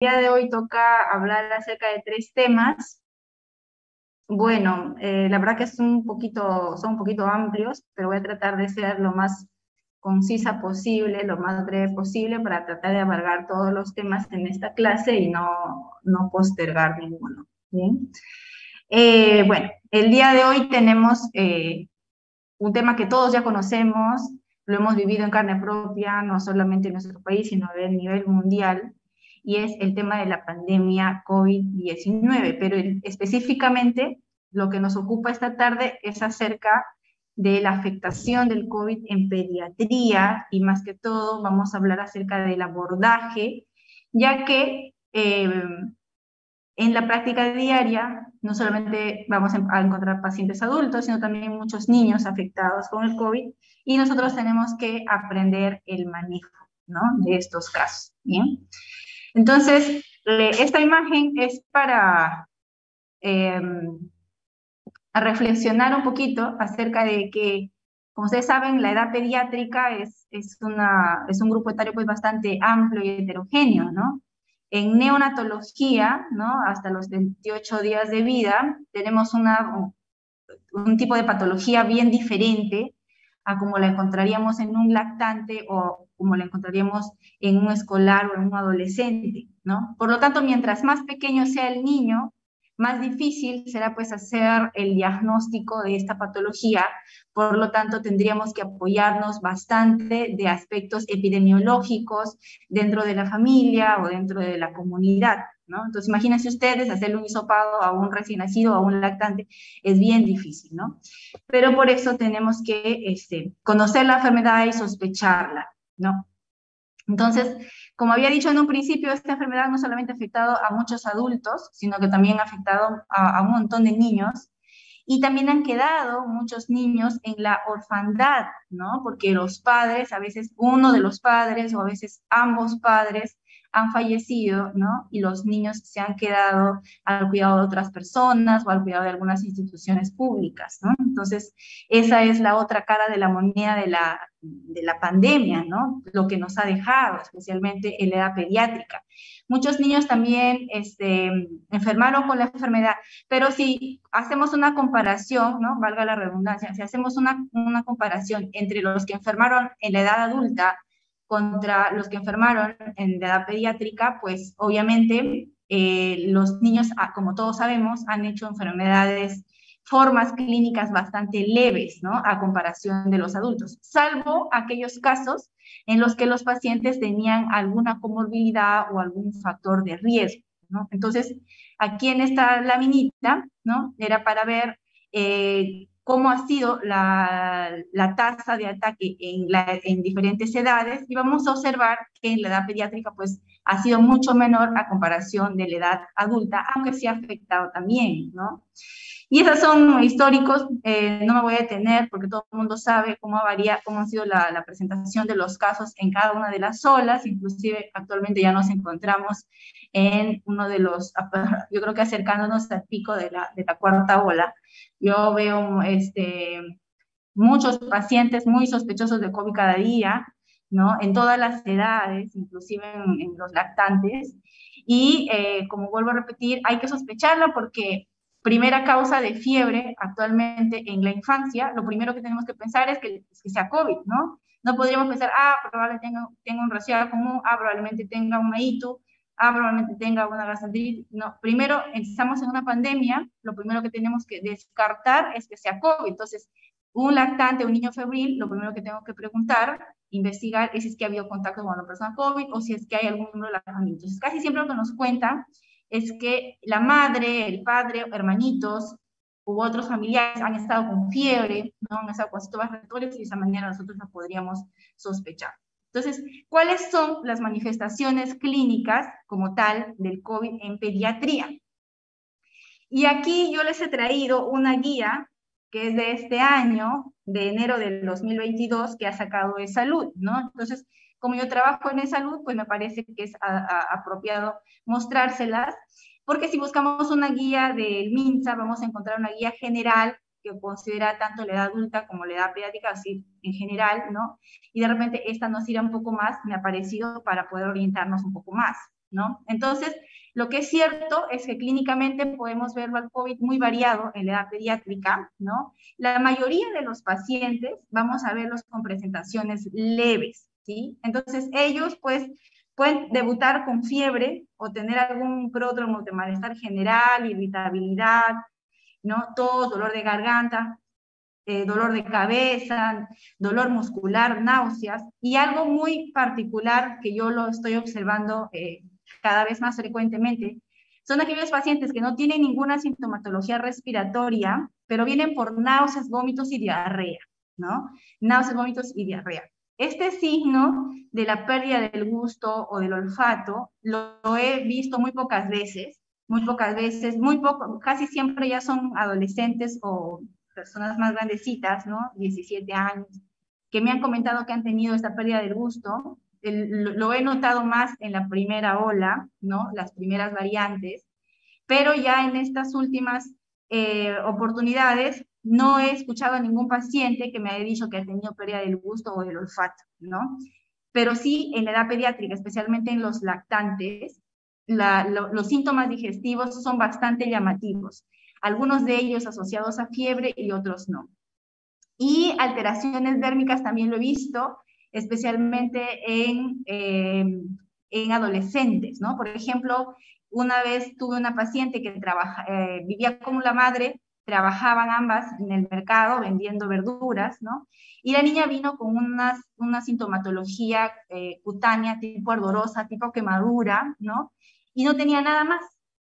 día de hoy toca hablar acerca de tres temas. Bueno, la verdad que son un poquito amplios, pero voy a tratar de ser lo más concisa posible, lo más breve posible, para tratar de abarcar todos los temas en esta clase y no postergar ninguno. ¿Bien? Bueno, el día de hoy tenemos un tema que todos ya conocemos, lo hemos vivido en carne propia, no solamente en nuestro país, sino a nivel mundial, y es el tema de la pandemia COVID-19. Pero específicamente lo que nos ocupa esta tarde es acerca de la afectación del COVID en pediatría, y más que todo vamos a hablar acerca del abordaje, ya que en la práctica diaria no solamente vamos a encontrar pacientes adultos, sino también muchos niños afectados con el COVID, y nosotros tenemos que aprender el manejo, ¿no?, de estos casos. ¿Bien? Entonces, esta imagen es para eh, reflexionar un poquito acerca de que, como ustedes saben, la edad pediátrica es un grupo etario pues bastante amplio y heterogéneo, ¿no? En neonatología, ¿no?, hasta los 28 días de vida, tenemos un tipo de patología bien diferente a como la encontraríamos en un lactante o como la encontraríamos en un escolar o en un adolescente, ¿no? Por lo tanto, mientras más pequeño sea el niño, más difícil será pues hacer el diagnóstico de esta patología. Por lo tanto, tendríamos que apoyarnos bastante de aspectos epidemiológicos dentro de la familia o dentro de la comunidad, ¿no? Entonces, imagínense ustedes hacerle un hisopado a un recién nacido o a un lactante, es bien difícil, ¿no? Pero por eso tenemos que conocer la enfermedad y sospecharla, ¿no? Entonces, como había dicho en un principio, esta enfermedad no solamente ha afectado a muchos adultos, sino que también ha afectado a un montón de niños, y también han quedado muchos niños en la orfandad, ¿no? Porque los padres, a veces uno de los padres o a veces ambos padres han fallecido, ¿no? Y los niños se han quedado al cuidado de otras personas o al cuidado de algunas instituciones públicas, ¿no? Entonces, esa es la otra cara de la moneda de la pandemia, ¿no? Lo que nos ha dejado, especialmente en la edad pediátrica. Muchos niños también enfermaron con la enfermedad, pero si hacemos una comparación, ¿no?, valga la redundancia, si hacemos una comparación entre los que enfermaron en la edad adulta contra los que enfermaron en la edad pediátrica, pues obviamente los niños, como todos sabemos, han hecho enfermedades, formas clínicas bastante leves, ¿no?, a comparación de los adultos, salvo aquellos casos en los que los pacientes tenían alguna comorbilidad o algún factor de riesgo, ¿no? Entonces, aquí en esta laminita, ¿no?, era para ver cómo ha sido la tasa de ataque en diferentes edades, y vamos a observar que en la edad pediátrica pues ha sido mucho menor a comparación de la edad adulta, aunque sí ha afectado también, ¿no? Y esos son históricos, no me voy a detener porque todo el mundo sabe cómo ha sido la presentación de los casos en cada una de las olas. Inclusive actualmente ya nos encontramos en uno de los, yo creo que acercándonos al pico de la cuarta ola. Yo veo muchos pacientes muy sospechosos de COVID cada día, ¿no?, en todas las edades, inclusive en los lactantes, y como vuelvo a repetir, hay que sospecharla porque primera causa de fiebre actualmente en la infancia, lo primero que tenemos que pensar es que sea COVID, ¿no? No podríamos pensar, probablemente tenga un resfriado común, probablemente tenga un ITU, probablemente tenga una gastroenteritis. No, primero estamos en una pandemia, lo primero que tenemos que descartar es que sea COVID. Entonces, un lactante, un niño febril, lo primero que tengo que preguntar, investigar, es si es que ha habido contacto con una persona COVID o si es que hay algún miembro de la familia. Entonces, casi siempre lo que nos cuentan es que la madre, el padre, hermanitos u otros familiares han estado con fiebre, ¿no?, han estado con síntomas respiratorios, y de esa manera nosotros lo podríamos sospechar. Entonces, ¿cuáles son las manifestaciones clínicas como tal del COVID en pediatría? Y aquí yo les he traído una guía que es de este año, de enero del 2022, que ha sacado de salud, ¿no? Entonces, como yo trabajo en salud, pues me parece que es apropiado mostrárselas, porque si buscamos una guía del MINSA, vamos a encontrar una guía general que considera tanto la edad adulta como la edad pediátrica, así en general, ¿no? Y de repente esta nos irá un poco más, me ha parecido, para poder orientarnos un poco más. ¿no? Entonces, lo que es cierto es que clínicamente podemos verlo al COVID muy variado en la edad pediátrica, ¿no? La mayoría de los pacientes vamos a verlos con presentaciones leves, ¿sí? Entonces, ellos, pues, pueden debutar con fiebre o tener algún pródromo de malestar general, irritabilidad, ¿no? Tos, dolor de garganta, dolor de cabeza, dolor muscular, náuseas, y algo muy particular que yo lo estoy observando cada vez más frecuentemente, son aquellos pacientes que no tienen ninguna sintomatología respiratoria, pero vienen por náuseas, vómitos y diarrea, ¿no? Náuseas, vómitos y diarrea. Este signo de la pérdida del gusto o del olfato lo he visto muy pocas veces, muy poco, casi siempre ya son adolescentes o personas más grandecitas, ¿no? 17 años, que me han comentado que han tenido esta pérdida del gusto. Lo he notado más en la primera ola, ¿no? Las primeras variantes, pero ya en estas últimas oportunidades no he escuchado a ningún paciente que me haya dicho que ha tenido pérdida del gusto o del olfato, ¿no? Pero sí en la edad pediátrica, especialmente en los lactantes, los síntomas digestivos son bastante llamativos, algunos de ellos asociados a fiebre y otros no. Y alteraciones dérmicas también lo he visto, especialmente en adolescentes, ¿no? Por ejemplo, una vez tuve una paciente que vivía con la madre, trabajaban ambas en el mercado vendiendo verduras, ¿no? Y la niña vino con una sintomatología cutánea tipo ardorosa, tipo quemadura, ¿no? Y no tenía nada más.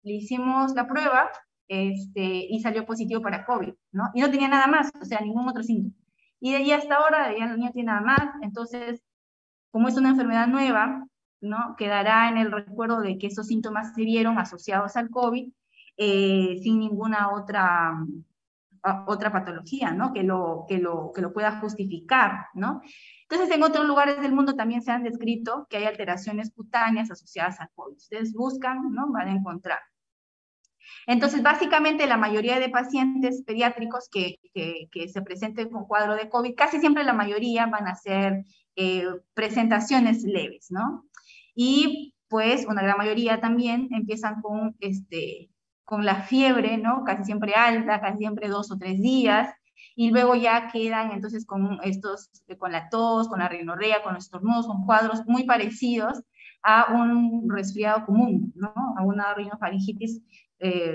Le hicimos la prueba y salió positivo para COVID, ¿no? Y no tenía nada más, o sea, ningún otro síntoma. Y de ahí hasta ahora ya no tiene nada más, entonces, como es una enfermedad nueva, ¿no? Quedará en el recuerdo de que esos síntomas se vieron asociados al COVID sin ninguna otra patología, ¿no? Que lo pueda justificar, ¿no? Entonces, en otros lugares del mundo también se han descrito que hay alteraciones cutáneas asociadas al COVID. Ustedes buscan, ¿no? Van a encontrar. Entonces, básicamente la mayoría de pacientes pediátricos que se presenten con cuadro de COVID, casi siempre la mayoría van a ser presentaciones leves, ¿no? Y pues una gran mayoría también empiezan con la fiebre, ¿no? Casi siempre alta, casi siempre 2 o 3 días, y luego ya quedan entonces con la tos, con la rinorrea, con los estornudos, con cuadros muy parecidos a un resfriado común, ¿no? A una rinofaringitis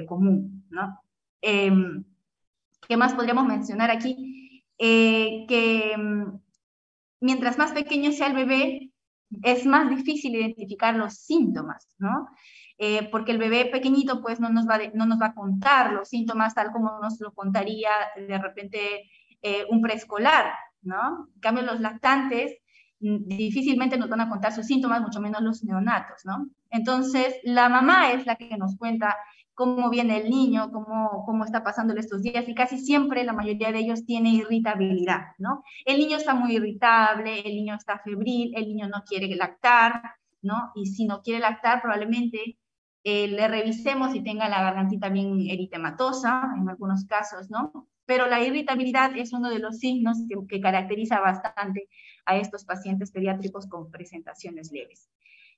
común, ¿no? ¿Qué más podríamos mencionar aquí? Que mientras más pequeño sea el bebé, es más difícil identificar los síntomas, ¿no? Porque el bebé pequeñito pues no nos va a contar los síntomas tal como nos lo contaría de repente un preescolar, ¿no? En cambio, los lactantes difícilmente nos van a contar sus síntomas, mucho menos los neonatos, ¿no? Entonces, la mamá es la que nos cuenta cómo viene el niño, cómo está pasándole estos días, y casi siempre la mayoría de ellos tiene irritabilidad, ¿no? El niño está muy irritable, el niño está febril, el niño no quiere lactar, ¿no? Y si no quiere lactar, probablemente le revisemos si tenga la gargantita bien eritematosa, en algunos casos, ¿no? Pero la irritabilidad es uno de los signos que caracteriza bastante a estos pacientes pediátricos con presentaciones leves.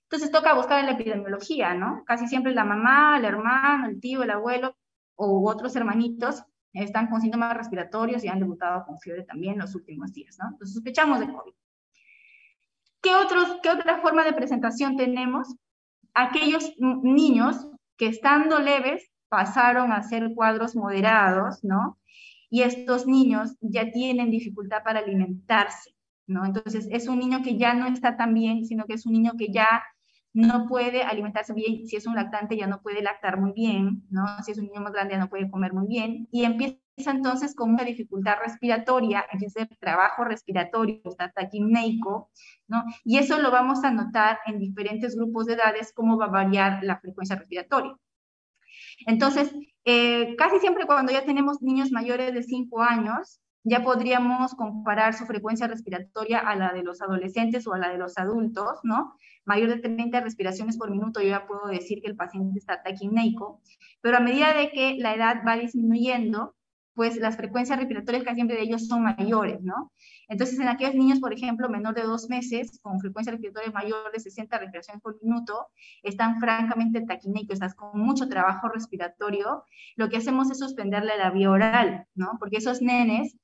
Entonces toca buscar en la epidemiología, ¿no? Casi siempre la mamá, el hermano, el tío, el abuelo u otros hermanitos están con síntomas respiratorios y han debutado con fiebre también los últimos días, ¿no? Entonces sospechamos de COVID. ¿Qué otra forma de presentación tenemos? Aquellos niños que estando leves pasaron a ser cuadros moderados, ¿no? Y estos niños ya tienen dificultad para alimentarse, ¿no? Entonces es un niño que ya no está tan bien, sino que es un niño que ya no puede alimentarse bien. Si es un lactante ya no puede lactar muy bien, ¿no? Si es un niño más grande ya no puede comer muy bien, y empieza entonces con una dificultad respiratoria, empieza el trabajo respiratorio, está taquimneico, ¿no? Y eso lo vamos a notar en diferentes grupos de edades, cómo va a variar la frecuencia respiratoria. Entonces, casi siempre cuando ya tenemos niños mayores de 5 años, ya podríamos comparar su frecuencia respiratoria a la de los adolescentes o a la de los adultos, ¿no? Mayor de 30 respiraciones por minuto, yo ya puedo decir que el paciente está taquimneico, pero a medida de que la edad va disminuyendo, pues las frecuencias respiratorias casi siempre de ellos son mayores, ¿no? Entonces, en aquellos niños, por ejemplo, menor de 2 meses, con frecuencia respiratoria mayor de 60 respiraciones por minuto, están francamente taquinéicos, con mucho trabajo respiratorio, lo que hacemos es suspenderle la vía oral, ¿no? Porque esos nenes,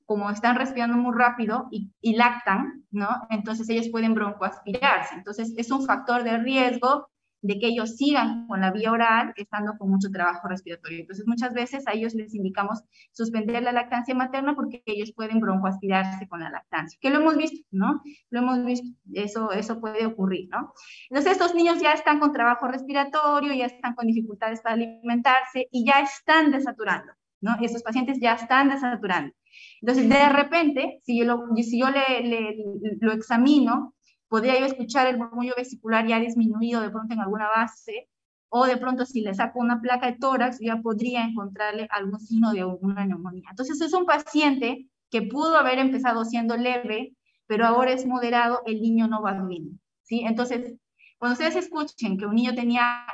como están respirando muy rápido y lactan, ¿no? Entonces ellos pueden broncoaspirarse. Entonces es un factor de riesgo de que ellos sigan con la vía oral estando con mucho trabajo respiratorio. Entonces muchas veces a ellos les indicamos suspender la lactancia materna porque ellos pueden broncoaspirarse con la lactancia, que lo hemos visto, ¿no? Lo hemos visto, eso puede ocurrir, ¿no? Entonces estos niños ya están con trabajo respiratorio, ya están con dificultades para alimentarse y ya están desaturando, ¿no? Estos pacientes ya están desaturando. Entonces, de repente, si yo lo examino, podría yo escuchar el murmullo vesicular ya disminuido de pronto en alguna base, o de pronto si le saco una placa de tórax, ya podría encontrarle algún signo de una neumonía. Entonces, es un paciente que pudo haber empezado siendo leve, pero ahora es moderado, el niño no va bien, ¿sí? Entonces, cuando ustedes escuchen que un niño tenía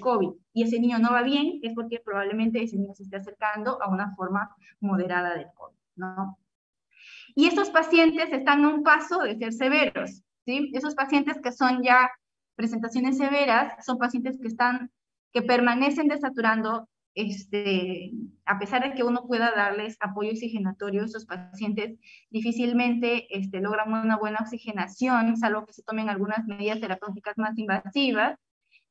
COVID y ese niño no va bien, es porque probablemente ese niño se esté acercando a una forma moderada del COVID, ¿no? Y estos pacientes están a un paso de ser severos, ¿sí? Esos pacientes que son ya presentaciones severas son pacientes que permanecen desaturando, a pesar de que uno pueda darles apoyo oxigenatorio, estos pacientes difícilmente logran una buena oxigenación, salvo que se tomen algunas medidas terapéuticas más invasivas.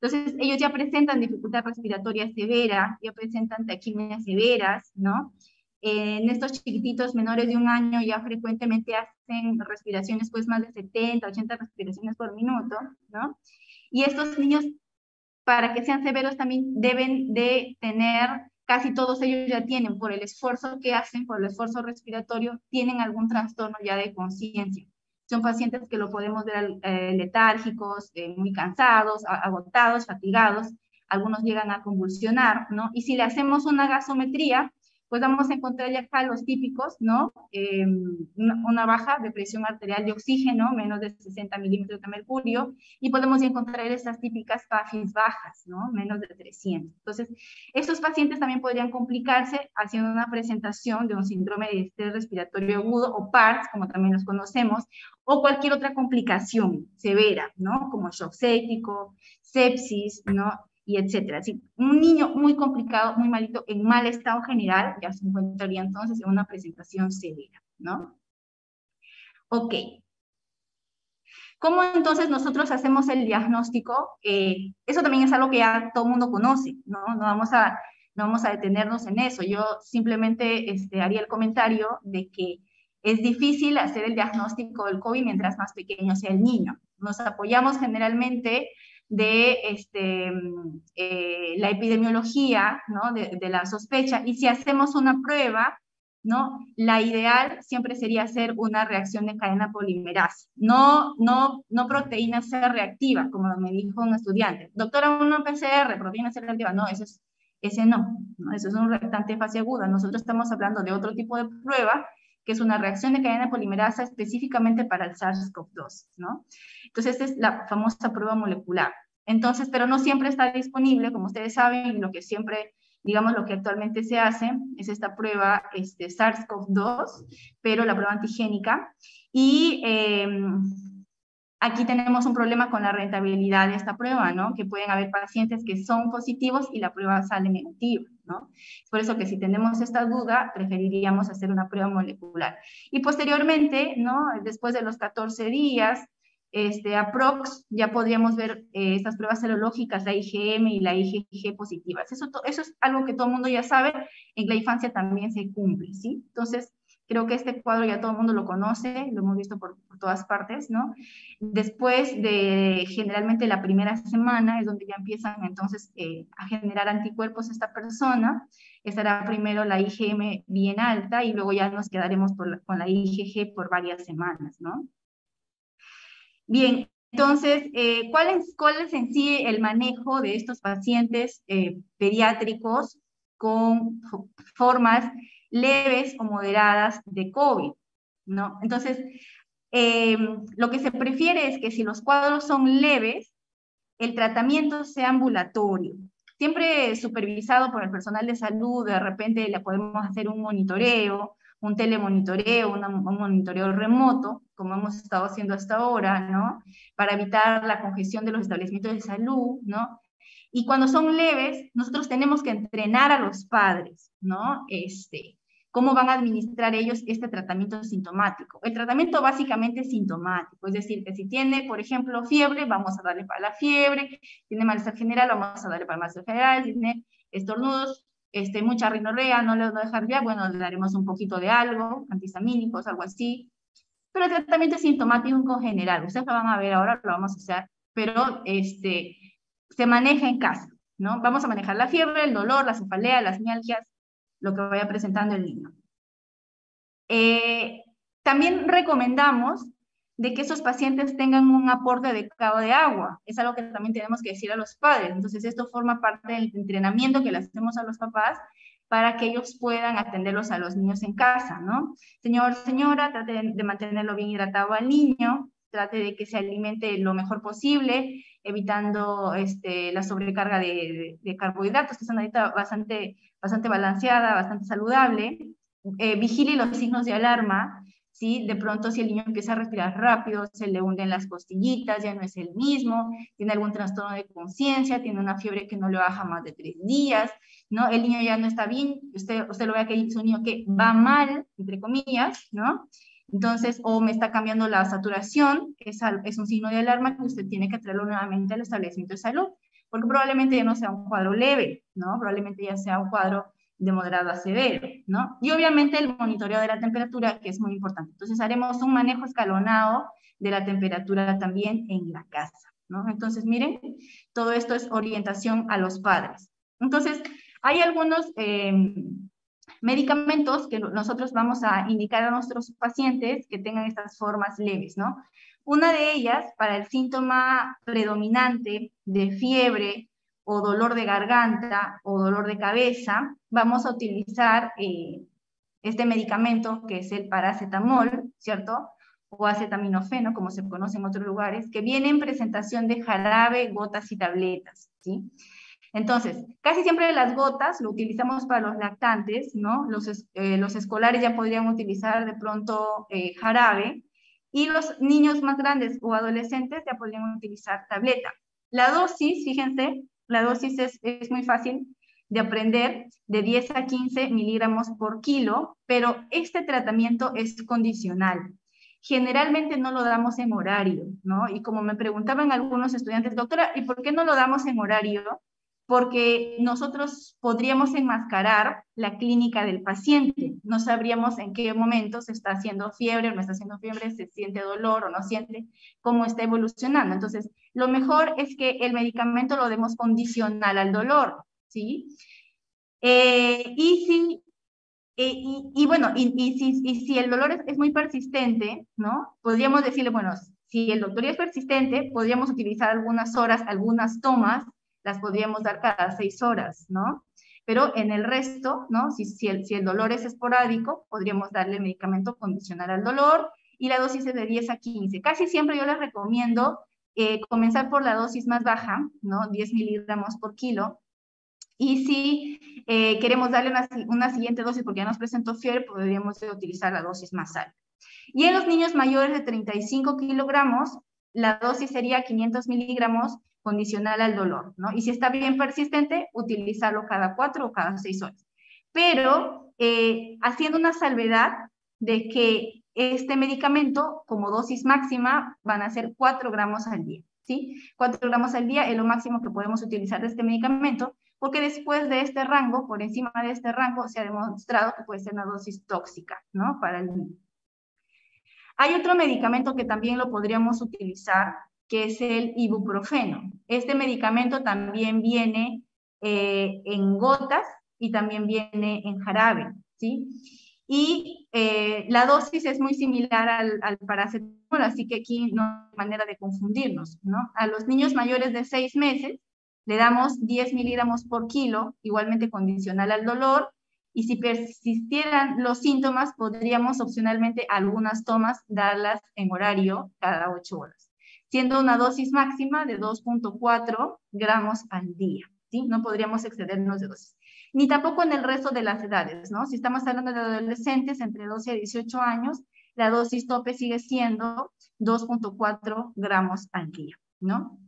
Entonces, ellos ya presentan dificultad respiratoria severa, ya presentan taquimias severas, ¿no? En estos chiquititos menores de 1 año ya frecuentemente hacen respiraciones pues más de 70, 80 respiraciones por minuto, ¿no? Y estos niños, para que sean severos, también deben de tener, casi todos ellos ya tienen, por el esfuerzo que hacen, por el esfuerzo respiratorio, tienen algún trastorno ya de conciencia. Son pacientes que lo podemos ver letárgicos, muy cansados, agotados, fatigados, algunos llegan a convulsionar, ¿no? Y si le hacemos una gasometría, pues vamos a encontrar ya acá los típicos, ¿no? Una baja de presión arterial de oxígeno, menos de 60 milímetros de mercurio, y podemos encontrar esas típicas PAFIs bajas, ¿no? Menos de 300. Entonces, estos pacientes también podrían complicarse haciendo una presentación de un síndrome de estrés respiratorio agudo, o PARS, como también los conocemos, o cualquier otra complicación severa, ¿no? Como shock séptico, sepsis, ¿no? Y etcétera. Así, un niño muy complicado, muy malito, en mal estado general, ya se encontraría entonces en una presentación severa, ¿no? Ok. ¿Cómo entonces nosotros hacemos el diagnóstico? Eso también es algo que ya todo el mundo conoce, ¿no? No vamos a detenernos en eso. Yo simplemente haría el comentario de que es difícil hacer el diagnóstico del COVID mientras más pequeño sea el niño. Nos apoyamos generalmente de la epidemiología, ¿no? De la sospecha, y si hacemos una prueba, ¿no? La ideal siempre sería hacer una reacción de cadena polimerasa, no proteína C reactiva, como me dijo un estudiante. Doctora, una PCR, proteína C reactiva, no, ese no, eso es un reactante de fase aguda. Nosotros estamos hablando de otro tipo de prueba, que es una reacción de cadena polimerasa específicamente para el SARS-CoV-2, ¿no? Entonces, esta es la famosa prueba molecular. Entonces, pero no siempre está disponible, como ustedes saben, lo que siempre, digamos, lo que actualmente se hace es esta prueba SARS-CoV-2, pero la prueba antigénica, y aquí tenemos un problema con la rentabilidad de esta prueba, ¿no? Que pueden haber pacientes que son positivos y la prueba sale negativa, ¿no? Es por eso que si tenemos esta duda, preferiríamos hacer una prueba molecular. Y posteriormente, ¿no? Después de los 14 días, aprox, ya podríamos ver estas pruebas serológicas, la IgM y la IgG positivas. Eso es algo que todo el mundo ya sabe, en la infancia también se cumple, ¿sí? Entonces, creo que este cuadro ya todo el mundo lo conoce, lo hemos visto por todas partes, ¿no? Después de generalmente la primera semana es donde ya empiezan entonces a generar anticuerpos esta persona. Estará primero la IgM bien alta y luego ya nos quedaremos con la IgG por varias semanas, ¿no? Bien, entonces, ¿cuál es en sí el manejo de estos pacientes pediátricos con formas leves o moderadas de COVID, ¿no? Entonces, lo que se prefiere es que si los cuadros son leves, el tratamiento sea ambulatorio, siempre supervisado por el personal de salud. De repente le podemos hacer un monitoreo, un telemonitoreo, un monitoreo remoto, como hemos estado haciendo hasta ahora, ¿no? Para evitar la congestión de los establecimientos de salud, ¿no? Y cuando son leves, nosotros tenemos que entrenar a los padres, ¿no? Cómo van a administrar ellos este tratamiento sintomático. El tratamiento básicamente es sintomático, es decir, que si tiene, por ejemplo, fiebre, vamos a darle para la fiebre; tiene malestar general, vamos a darle para el malestar general; tiene estornudos, mucha rinorrea, no le va a dejar ya, bueno, le daremos un poquito de algo, antihistamínicos, algo así. Pero el tratamiento es sintomático en general, ustedes lo van a ver ahora, lo vamos a hacer, pero se maneja en casa, ¿no? Vamos a manejar la fiebre, el dolor, la cefalea, las mialgias, lo que vaya presentando el niño. También recomendamos de que esos pacientes tengan un aporte adecuado de agua. Es algo que también tenemos que decir a los padres. Entonces, esto forma parte del entrenamiento que le hacemos a los papás para que ellos puedan atenderlos a los niños en casa, ¿no? Señor, señora, trate de mantenerlo bien hidratado al niño, trate de que se alimente lo mejor posible, evitando la sobrecarga de carbohidratos, que es una dieta bastante balanceada, bastante saludable. Vigile los signos de alarma, ¿sí? De pronto, si el niño empieza a respirar rápido, se le hunden las costillitas, ya no es el mismo, tiene algún trastorno de conciencia, tiene una fiebre que no le baja más de 3 días, ¿no? El niño ya no está bien, usted lo ve que es un niño que va mal, entre comillas, ¿no? Entonces, o me está cambiando la saturación, es un signo de alarma que usted tiene que traerlo nuevamente al establecimiento de salud, porque probablemente ya no sea un cuadro leve, ¿no? Probablemente ya sea un cuadro de moderado a severo, ¿no? Y obviamente el monitoreo de la temperatura, que es muy importante. Entonces haremos un manejo escalonado de la temperatura también en la casa, ¿no? Entonces, miren, todo esto es orientación a los padres. Entonces, hay algunos medicamentos que nosotros vamos a indicar a nuestros pacientes que tengan estas formas leves, ¿no? Una de ellas, para el síntoma predominante de fiebre, o dolor de garganta, o dolor de cabeza, vamos a utilizar este medicamento, que es el paracetamol, ¿cierto? O acetaminofeno, como se conoce en otros lugares, que viene en presentación de jarabe, gotas y tabletas, ¿sí? Entonces, casi siempre las gotas lo utilizamos para los lactantes, ¿no? Los escolares ya podrían utilizar de pronto jarabe, y los niños más grandes o adolescentes ya podrían utilizar tableta. La dosis, fíjense, la dosis es muy fácil de aprender, de 10 a 15 miligramos por kilo, pero este tratamiento es condicional. Generalmente no lo damos en horario, ¿no? Y como me preguntaban algunos estudiantes, doctora, ¿y por qué no lo damos en horario? Porque nosotros podríamos enmascarar la clínica del paciente. No sabríamos en qué momento se está haciendo fiebre o no está haciendo fiebre, se siente dolor o no siente, cómo está evolucionando. Entonces, lo mejor es que el medicamento lo demos condicional al dolor, ¿sí? Bueno, si el dolor es muy persistente, ¿no? Podríamos decirle, bueno, si el dolor es persistente, podríamos utilizar algunas horas, algunas tomas, las podríamos dar cada 6 horas, ¿no? Pero en el resto, ¿no? Si el dolor es esporádico, podríamos darle medicamento condicional al dolor, y la dosis es de 10 a 15. Casi siempre yo les recomiendo comenzar por la dosis más baja, ¿no? 10 miligramos por kilo, y si queremos darle una siguiente dosis porque ya nos presentó fiebre, podríamos utilizar la dosis más alta. Y en los niños mayores de 35 kilogramos, la dosis sería 500 miligramos condicional al dolor, ¿no? Y si está bien persistente, utilizarlo cada 4 o cada 6 horas. Pero haciendo una salvedad de que este medicamento, como dosis máxima, van a ser 4 gramos al día, ¿sí? 4 gramos al día es lo máximo que podemos utilizar de este medicamento, porque después de este rango, por encima de este rango, se ha demostrado que puede ser una dosis tóxica, ¿no? Para el niño. Hay otro medicamento que también lo podríamos utilizar, que es el ibuprofeno. Este medicamento también viene en gotas y también viene en jarabe, ¿sí? Y la dosis es muy similar al paracetamol, así que aquí no hay manera de confundirnos, ¿no? A los niños mayores de 6 meses le damos 10 miligramos por kilo, igualmente condicional al dolor, y si persistieran los síntomas, podríamos opcionalmente algunas tomas darlas en horario cada 8 horas, siendo una dosis máxima de 2.4 gramos al día. ¿sí? No podríamos excedernos de dosis. Ni tampoco en el resto de las edades, ¿no? Si estamos hablando de adolescentes entre 12 y 18 años, la dosis tope sigue siendo 2.4 gramos al día, ¿no?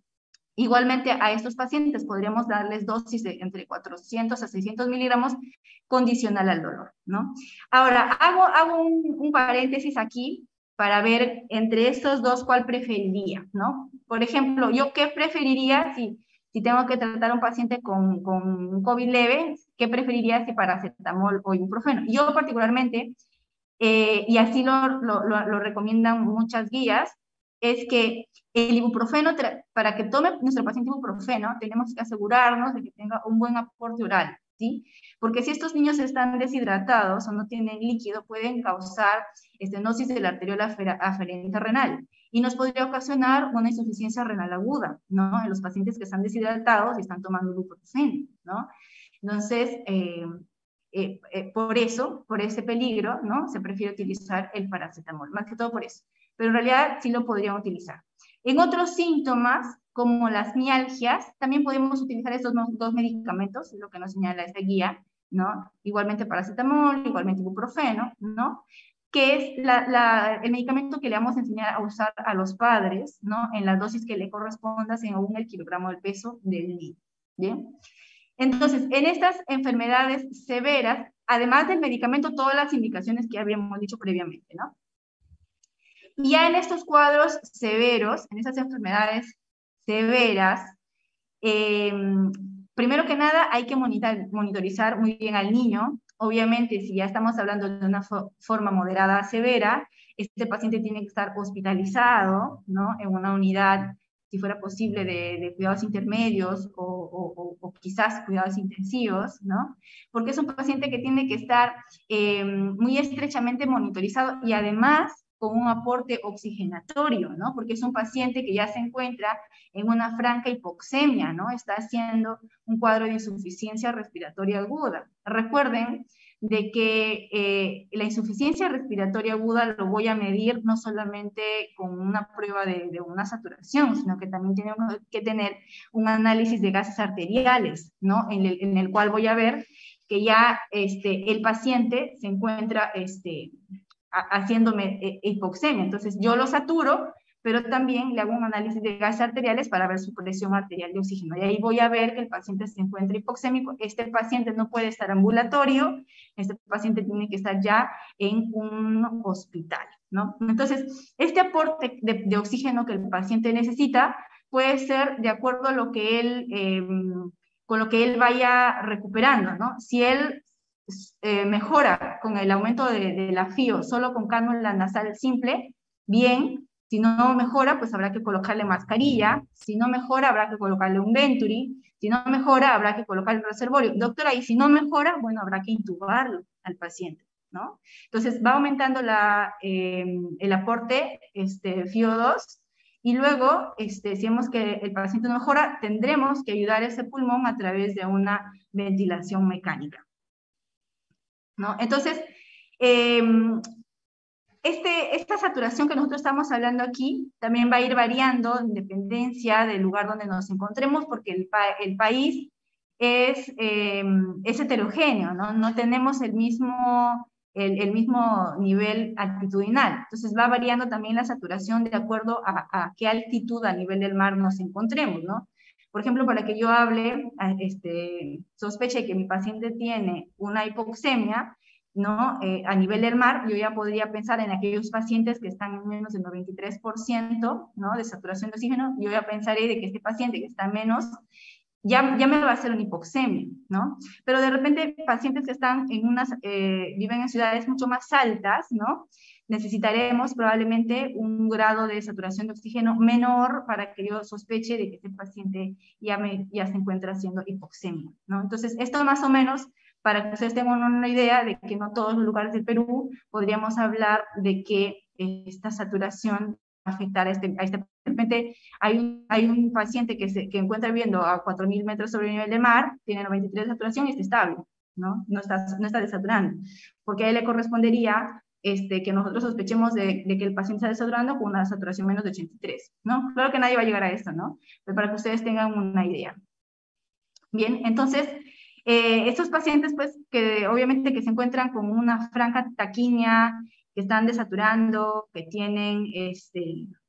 Igualmente a estos pacientes podríamos darles dosis de entre 400 a 600 miligramos condicional al dolor, ¿no? Ahora, hago un paréntesis aquí para ver entre estos dos cuál preferiría, ¿no? Por ejemplo, ¿yo qué preferiría si tengo que tratar a un paciente con COVID leve? ¿Qué preferiría si paracetamol o ibuprofeno? Yo particularmente, y así lo recomiendan muchas guías, es que el ibuprofeno, para que tome nuestro paciente ibuprofeno, tenemos que asegurarnos de que tenga un buen aporte oral, ¿sí? Porque si estos niños están deshidratados o no tienen líquido, pueden causar estenosis de la arteriola aferente renal y nos podría ocasionar una insuficiencia renal aguda, ¿no? En los pacientes que están deshidratados y están tomando ibuprofeno, ¿no? Entonces, por ese peligro, ¿no? Se prefiere utilizar el paracetamol, más que todo por eso. Pero en realidad sí lo podrían utilizar. En otros síntomas, como las mialgias, también podemos utilizar estos dos medicamentos, lo que nos señala esta guía, ¿no? Igualmente paracetamol, igualmente ibuprofeno, ¿no? Que es el medicamento que le vamos a enseñar a usar a los padres, ¿no? En la dosis que le corresponda según el kilogramo del peso del niño, ¿bien? Entonces, en estas enfermedades severas, además del medicamento, todas las indicaciones que habíamos dicho previamente, ¿no? Y ya en estos cuadros severos, en estas enfermedades severas, primero que nada hay que monitorizar muy bien al niño. Obviamente, si ya estamos hablando de una forma moderada a severa, este paciente tiene que estar hospitalizado, ¿no? En una unidad, si fuera posible, de cuidados intermedios o quizás cuidados intensivos, ¿no? Porque es un paciente que tiene que estar muy estrechamente monitorizado y además con un aporte oxigenatorio, ¿no? Porque es un paciente que ya se encuentra en una franca hipoxemia, ¿no? Está haciendo un cuadro de insuficiencia respiratoria aguda. Recuerden de que la insuficiencia respiratoria aguda lo voy a medir no solamente con una prueba de una saturación, sino que también tenemos que tener un análisis de gases arteriales, ¿no? En el cual voy a ver que ya el paciente se encuentra haciéndome hipoxemia. Entonces yo lo saturo, pero también le hago un análisis de gases arteriales para ver su presión arterial de oxígeno. Y ahí voy a ver que el paciente se encuentra hipoxémico. Este paciente no puede estar ambulatorio, este paciente tiene que estar ya en un hospital, ¿no? Entonces, este aporte de oxígeno que el paciente necesita puede ser de acuerdo a lo que él, con lo que él vaya recuperando, ¿no? Si él mejora con el aumento de la FIO solo con cánula nasal simple, bien. Si no mejora, pues habrá que colocarle mascarilla. Si no mejora, habrá que colocarle un Venturi. Si no mejora, habrá que colocarle el reservorio. Doctora, y si no mejora, bueno, habrá que intubarlo al paciente, ¿no? Entonces va aumentando el aporte FIO2 y luego, si vemos que el paciente no mejora, tendremos que ayudar a ese pulmón a través de una ventilación mecánica, ¿no? Entonces, esta saturación que nosotros estamos hablando aquí también va a ir variando en dependencia del lugar donde nos encontremos, porque el país es heterogéneo, ¿no? No tenemos el mismo nivel altitudinal. Entonces va variando también la saturación de acuerdo a qué altitud a nivel del mar nos encontremos, ¿no? Por ejemplo, para que yo hable, sospeche que mi paciente tiene una hipoxemia, ¿no? A nivel del mar, yo ya podría pensar en aquellos pacientes que están en menos del 93%, ¿no? De saturación de oxígeno, yo ya pensaré de que este paciente que está menos, ya me va a hacer una hipoxemia, ¿no? Pero de repente pacientes que están viven en ciudades mucho más altas, ¿no? Necesitaremos probablemente un grado de saturación de oxígeno menor para que yo sospeche de que este paciente ya se encuentra haciendo hipoxemia, ¿no? Entonces, esto más o menos para que ustedes tengan una idea de que no todos los lugares del Perú podríamos hablar de que esta saturación afectar a este. De repente hay un paciente que encuentra viviendo a 4.000 metros sobre el nivel del mar, tiene 93 de saturación y está estable, ¿no? No está desaturando, porque a él le correspondería que nosotros sospechemos de que el paciente está desaturando con una saturación menos de 83, ¿no? Claro que nadie va a llegar a esto, ¿no? Pero para que ustedes tengan una idea. Bien, entonces, estos pacientes, pues, que obviamente que se encuentran con una franca taquimia, que están desaturando, que tienen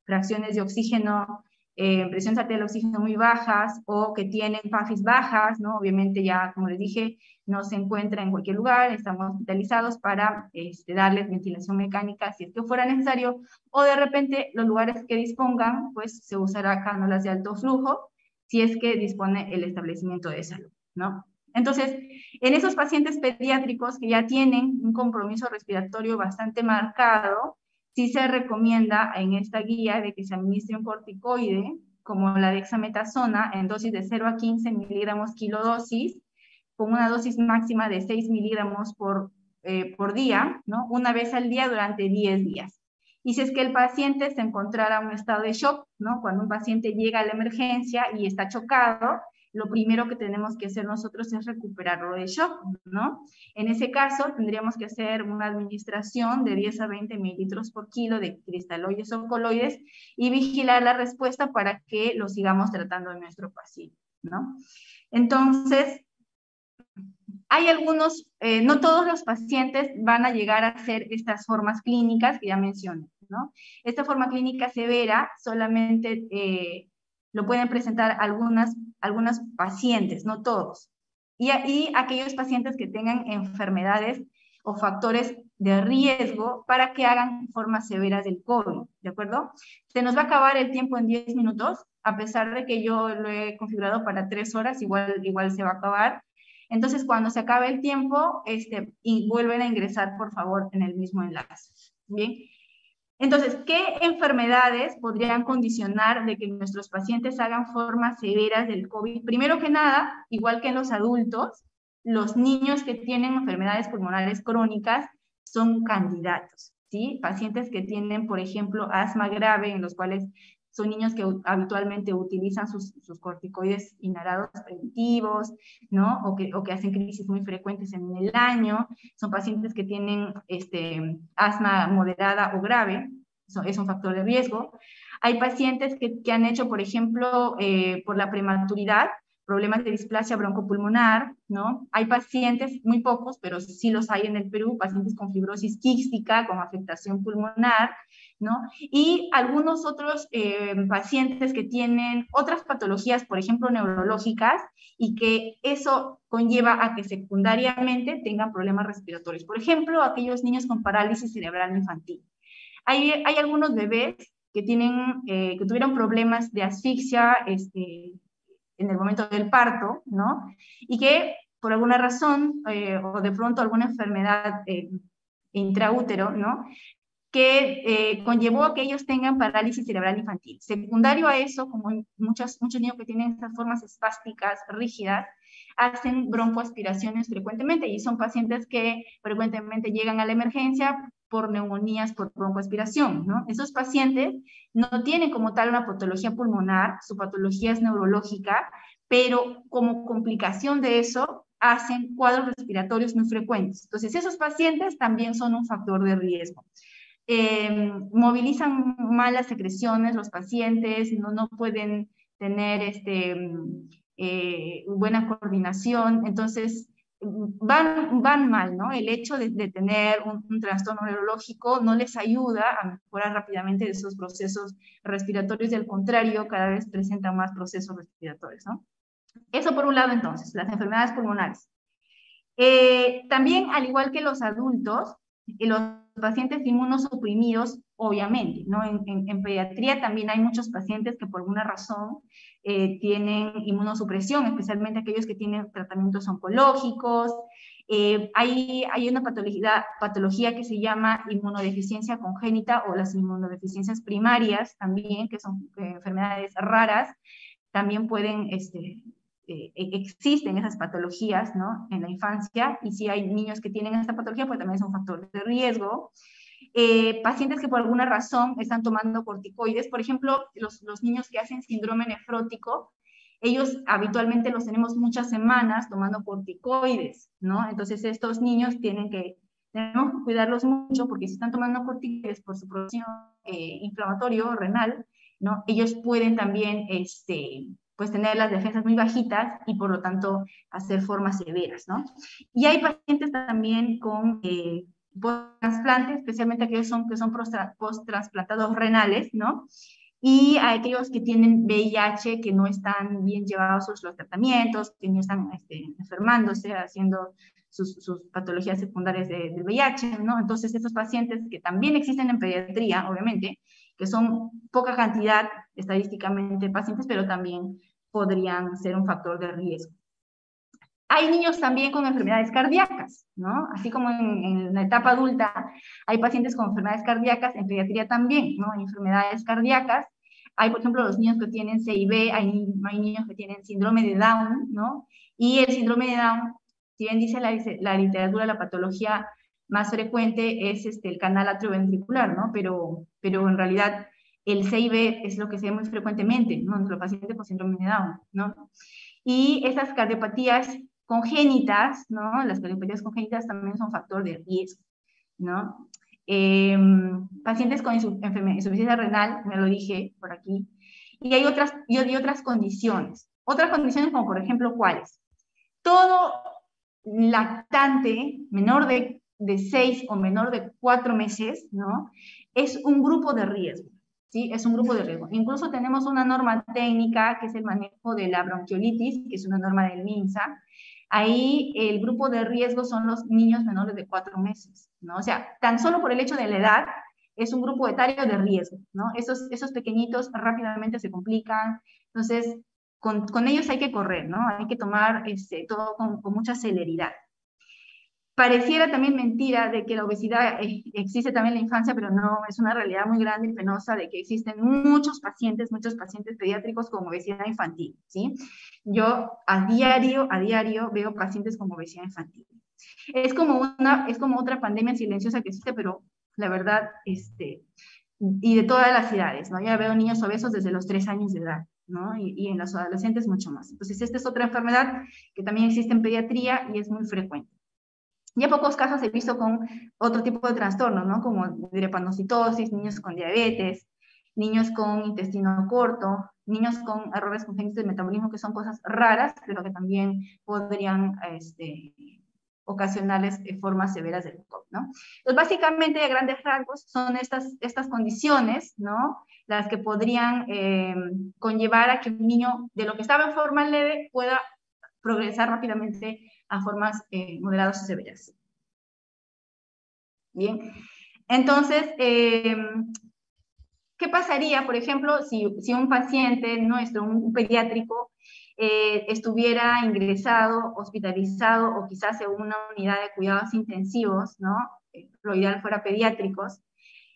fracciones de oxígeno, presiones arterial de oxígeno muy bajas, o que tienen PAFIs bajas, ¿no? Obviamente ya, como les dije, no se encuentra en cualquier lugar, estamos hospitalizados para darles ventilación mecánica si es que fuera necesario, o de repente los lugares que dispongan, pues se usará cánulas de alto flujo, si es que dispone el establecimiento de salud, ¿no? Entonces, en esos pacientes pediátricos que ya tienen un compromiso respiratorio bastante marcado, sí se recomienda en esta guía de que se administre un corticoide, como la dexametasona, en dosis de 0 a 15 miligramos kilodosis, con una dosis máxima de 6 miligramos por día, ¿no? Una vez al día durante 10 días. Y si es que el paciente se encontrara en un estado de shock, ¿no? Cuando un paciente llega a la emergencia y está chocado, lo primero que tenemos que hacer nosotros es recuperarlo de shock, ¿no? En ese caso, tendríamos que hacer una administración de 10 a 20 mililitros por kilo de cristaloides o coloides y vigilar la respuesta para que lo sigamos tratando en nuestro paciente, ¿no? Entonces, hay algunos, no todos los pacientes van a llegar a hacer estas formas clínicas que ya mencioné, ¿no? Esta forma clínica severa solamente lo pueden presentar algunas pacientes, no todos. Y aquellos pacientes que tengan enfermedades o factores de riesgo para que hagan formas severas del COVID, ¿de acuerdo? Se nos va a acabar el tiempo en 10 minutos, a pesar de que yo lo he configurado para 3 horas, igual se va a acabar. Entonces, cuando se acabe el tiempo, y vuelven a ingresar, por favor, en el mismo enlace. Bien. Entonces, ¿qué enfermedades podrían condicionar de que nuestros pacientes hagan formas severas del COVID? Primero que nada, igual que en los adultos, los niños que tienen enfermedades pulmonares crónicas son candidatos, ¿sí? Pacientes que tienen, por ejemplo, asma grave, en los cuales son niños que habitualmente utilizan sus corticoides inhalados preventivos, ¿no? O que hacen crisis muy frecuentes en el año. Son pacientes que tienen asma moderada o grave, eso es un factor de riesgo. Hay pacientes que han hecho, por ejemplo, por la prematuridad, problemas de displasia broncopulmonar, ¿no? Hay pacientes, muy pocos, pero sí los hay en el Perú, pacientes con fibrosis quística, con afectación pulmonar, ¿no? Y algunos otros pacientes que tienen otras patologías, por ejemplo, neurológicas, y que eso conlleva a que secundariamente tengan problemas respiratorios. Por ejemplo, aquellos niños con parálisis cerebral infantil. Hay algunos bebés que tuvieron problemas de asfixia en el momento del parto, ¿no? Y que por alguna razón, o de pronto alguna enfermedad intraútero, ¿no? Que conllevó a que ellos tengan parálisis cerebral infantil. Secundario a eso, como muchos niños que tienen estas formas espásticas rígidas, hacen broncoaspiraciones frecuentemente y son pacientes que frecuentemente llegan a la emergencia por neumonías por broncoaspiración, ¿no? Esos pacientes no tienen como tal una patología pulmonar, su patología es neurológica, pero como complicación de eso hacen cuadros respiratorios muy frecuentes. Entonces, esos pacientes también son un factor de riesgo. Movilizan malas secreciones los pacientes, no pueden tener buena coordinación, entonces van mal, ¿no? El hecho de tener un trastorno neurológico no les ayuda a mejorar rápidamente esos procesos respiratorios, y al contrario, cada vez presentan más procesos respiratorios, ¿no? Eso por un lado, entonces, las enfermedades pulmonares. También, al igual que los adultos, los pacientes inmunosuprimidos, obviamente, ¿no? En pediatría también hay muchos pacientes que por alguna razón tienen inmunosupresión, especialmente aquellos que tienen tratamientos oncológicos. Hay una patología que se llama inmunodeficiencia congénita o las inmunodeficiencias primarias también, que son enfermedades raras, también pueden existen esas patologías, ¿no? En la infancia, y si hay niños que tienen esta patología, pues también es un factor de riesgo. Pacientes que por alguna razón están tomando corticoides, por ejemplo, los niños que hacen síndrome nefrótico, ellos habitualmente los tenemos muchas semanas tomando corticoides, ¿no? Entonces estos niños tenemos que cuidarlos mucho porque si están tomando corticoides por su proceso inflamatorio renal, ¿no? Ellos pueden también pues tener las defensas muy bajitas y por lo tanto hacer formas severas, ¿no? Y hay pacientes también con post-trasplante, especialmente aquellos que son post-trasplantados renales, ¿no? Y a aquellos que tienen VIH, que no están bien llevados los tratamientos, que no están enfermándose, haciendo sus patologías secundarias del VIH, ¿no? Entonces, estos pacientes que también existen en pediatría, obviamente, que son poca cantidad estadísticamente pacientes, pero también podrían ser un factor de riesgo. Hay niños también con enfermedades cardíacas, ¿no? Así como en la etapa adulta hay pacientes con enfermedades cardíacas, en pediatría también, ¿no? Hay enfermedades cardíacas. Hay, por ejemplo, los niños que tienen CIB, hay niños que tienen síndrome de Down, ¿no? Y el síndrome de Down, si bien dice la literatura, la patología más frecuente es el canal atrioventricular, ¿no? Pero en realidad el CIB es lo que se ve muy frecuentemente, ¿no? Entre los pacientes con síndrome de Down, ¿no? Y estas cardiopatías congénitas, ¿no? Las cardiopatías congénitas también son factor de riesgo, ¿no? Pacientes con insuficiencia renal, me lo dije por aquí, y hay otras condiciones. Otras condiciones como, por ejemplo, ¿cuáles? Todo lactante menor de 6 o menor de 4 meses, ¿no? Es un grupo de riesgo, ¿sí? Es un grupo de riesgo. Incluso tenemos una norma técnica que es el manejo de la bronquiolitis, que es una norma del MINSA. Ahí el grupo de riesgo son los niños menores de 4 meses, ¿no? O sea, tan solo por el hecho de la edad es un grupo etario de riesgo, ¿no? Esos pequeñitos rápidamente se complican. Entonces, con ellos hay que correr, ¿no? Hay que tomar todo con mucha celeridad. Pareciera también mentira de que la obesidad existe también en la infancia, pero no, es una realidad muy grande y penosa de que existen muchos pacientes pediátricos con obesidad infantil, ¿sí? Yo a diario veo pacientes con obesidad infantil. Es como otra pandemia silenciosa que existe, pero la verdad, y de todas las edades, ¿no? Ya veo niños obesos desde los 3 años de edad, ¿no? Y en los adolescentes mucho más. Entonces, esta es otra enfermedad que también existe en pediatría y es muy frecuente. Ya pocos casos he visto con otro tipo de trastornos, ¿no? Como drepanocitosis, niños con diabetes, niños con intestino corto, niños con errores congénitos de metabolismo, que son cosas raras, pero que también podrían ocasionarles formas severas del COVID, ¿no? Entonces, básicamente, a grandes rasgos, son estas condiciones, ¿no? Las que podrían conllevar a que un niño, de lo que estaba en forma leve, pueda progresar rápidamente a formas moderadas o severas. Bien, entonces, ¿qué pasaría, por ejemplo, si un paciente nuestro, un pediátrico, estuviera ingresado, hospitalizado o quizás en una unidad de cuidados intensivos, ¿no? Lo ideal fuera pediátricos.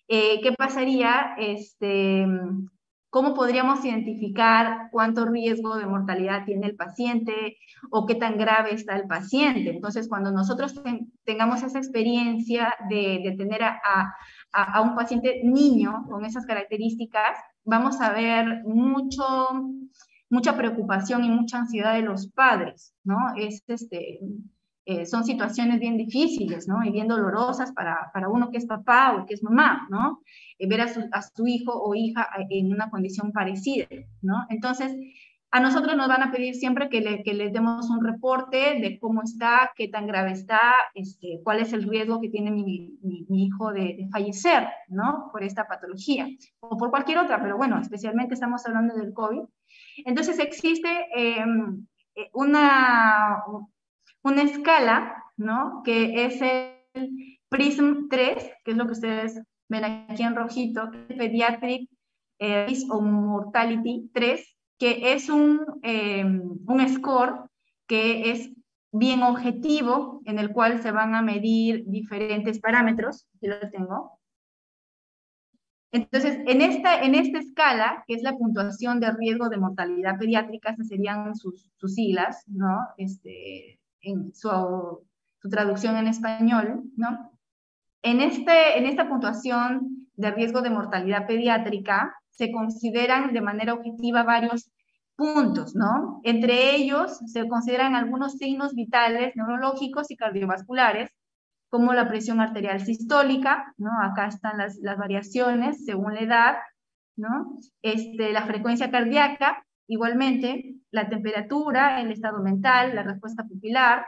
¿Qué pasaría? ¿Cómo podríamos identificar cuánto riesgo de mortalidad tiene el paciente o qué tan grave está el paciente? Entonces, cuando nosotros tengamos esa experiencia de tener a un paciente niño con esas características, vamos a ver mucha preocupación y mucha ansiedad de los padres, ¿no? Son situaciones bien difíciles, ¿no? Y bien dolorosas para uno que es papá o que es mamá, ¿no? Ver a su hijo o hija en una condición parecida, ¿no? Entonces, a nosotros nos van a pedir siempre que les demos un reporte de cómo está, qué tan grave está, cuál es el riesgo que tiene mi hijo de fallecer, ¿no? Por esta patología, o por cualquier otra, pero bueno, especialmente estamos hablando del COVID. Entonces, existe una escala, ¿no? Que es el PRISM-3, que es lo que ustedes ven aquí en rojito, Pediatric Risk of Mortality 3, que es un score que es bien objetivo, en el cual se van a medir diferentes parámetros. Aquí lo tengo. Entonces, en esta escala, que es la puntuación de riesgo de mortalidad pediátrica, esas serían sus siglas, ¿no? En su traducción en español, ¿no? En esta puntuación de riesgo de mortalidad pediátrica se consideran de manera objetiva varios puntos, ¿no? Entre ellos se consideran algunos signos vitales, neurológicos y cardiovasculares, como la presión arterial sistólica, ¿no? Acá están las variaciones según la edad, ¿no? La frecuencia cardíaca, igualmente, la temperatura, el estado mental, la respuesta pupilar.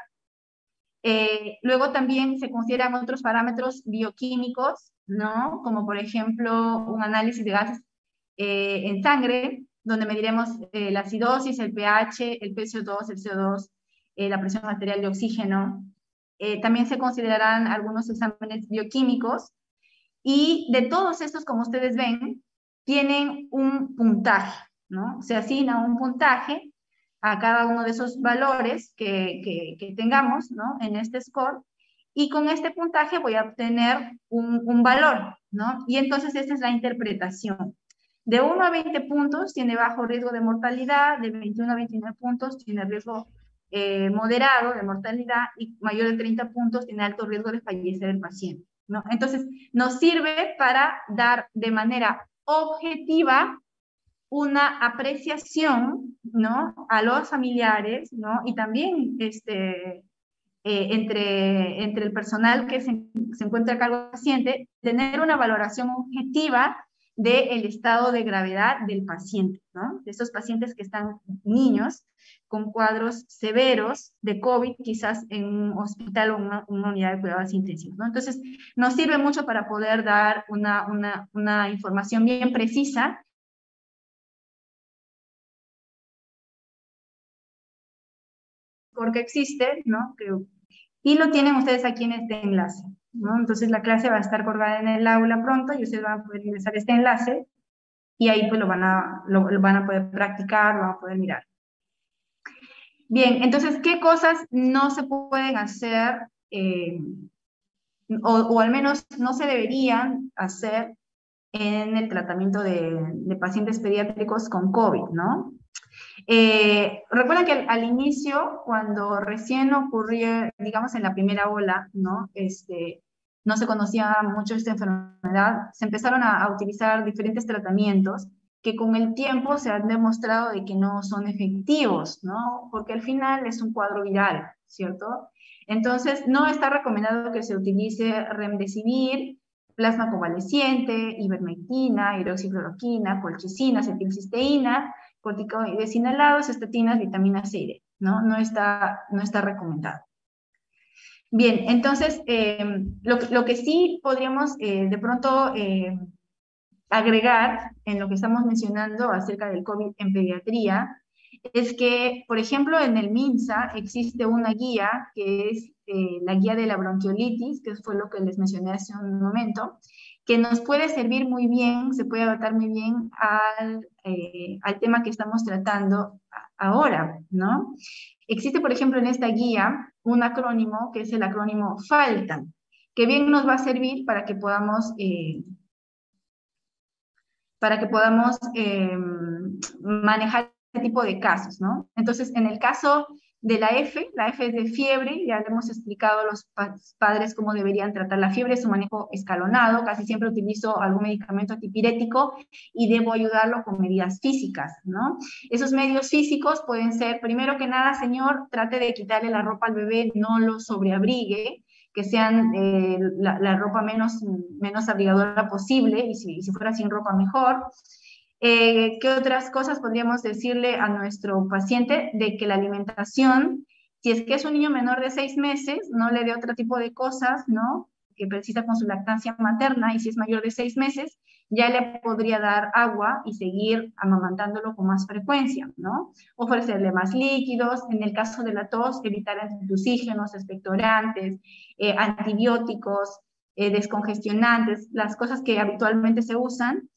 Luego también se consideran otros parámetros bioquímicos, ¿no? Como por ejemplo un análisis de gases en sangre, donde mediremos la acidosis, el pH, el PCO2, el CO2, la presión arterial de oxígeno. También se considerarán algunos exámenes bioquímicos, y de todos estos, como ustedes ven, tienen un puntaje, ¿no? Se asigna un puntaje a cada uno de esos valores que tengamos, ¿no? En este score, y con este puntaje voy a obtener un valor, ¿no? Y entonces esta es la interpretación. De 1 a 20 puntos tiene bajo riesgo de mortalidad, de 21 a 29 puntos tiene riesgo moderado de mortalidad, y mayor de 30 puntos tiene alto riesgo de fallecer el paciente, ¿no? Entonces, nos sirve para dar de manera objetiva una apreciación, ¿no? A los familiares, ¿no? Y también entre el personal que se encuentra a cargo del paciente, tener una valoración objetiva del estado de gravedad del paciente, ¿no? De estos pacientes que están niños con cuadros severos de COVID, quizás en un hospital o una unidad de cuidados intensivos, ¿no? Entonces, nos sirve mucho para poder dar una información bien precisa porque existe, ¿no? Y lo tienen ustedes aquí en este enlace, ¿no? Entonces la clase va a estar colgada en el aula pronto y ustedes van a poder ingresar este enlace y ahí pues lo van a poder practicar, lo van a poder mirar. Bien, entonces, ¿qué cosas no se pueden hacer o al menos no se deberían hacer en el tratamiento de pacientes pediátricos con COVID, ¿no? Recuerden que al inicio, cuando recién ocurrió, digamos en la primera ola, ¿no? No se conocía mucho esta enfermedad, se empezaron a utilizar diferentes tratamientos que con el tiempo se han demostrado de que no son efectivos, ¿no? Porque al final es un cuadro viral, ¿cierto? Entonces, no está recomendado que se utilice remdesivir, plasma convaleciente, ivermectina, hidroxicloroquina, colchicina, acetilcisteína, corticoides inhalados, estatinas, vitamina C y D, ¿no? No está recomendado. Bien, entonces, lo que sí podríamos de pronto agregar en lo que estamos mencionando acerca del COVID en pediatría es que, por ejemplo, en el MINSA existe una guía que es la guía de la bronquiolitis, que fue lo que les mencioné hace un momento, que nos puede servir muy bien, se puede adaptar muy bien al tema que estamos tratando ahora, ¿no? Existe, por ejemplo, en esta guía un acrónimo que es el acrónimo FALTA, que bien nos va a servir para que podamos manejar este tipo de casos, ¿no? Entonces, en el caso de la F es de fiebre, ya le hemos explicado a los padres cómo deberían tratar la fiebre, su manejo escalonado, casi siempre utilizo algún medicamento antipirético y debo ayudarlo con medidas físicas, ¿no? Esos medios físicos pueden ser, primero que nada, señor, trate de quitarle la ropa al bebé, no lo sobreabrigue, que sean la ropa menos abrigadora posible, y si fuera sin ropa mejor. ¿Qué otras cosas podríamos decirle a nuestro paciente? De que la alimentación, si es que es un niño menor de 6 meses, no le dé otro tipo de cosas, ¿no? Que precisa con su lactancia materna, y si es mayor de 6 meses, ya le podría dar agua y seguir amamantándolo con más frecuencia, ¿no? Ofrecerle más líquidos, en el caso de la tos, evitar antitusígenos, expectorantes, antibióticos, descongestionantes, las cosas que habitualmente se usan,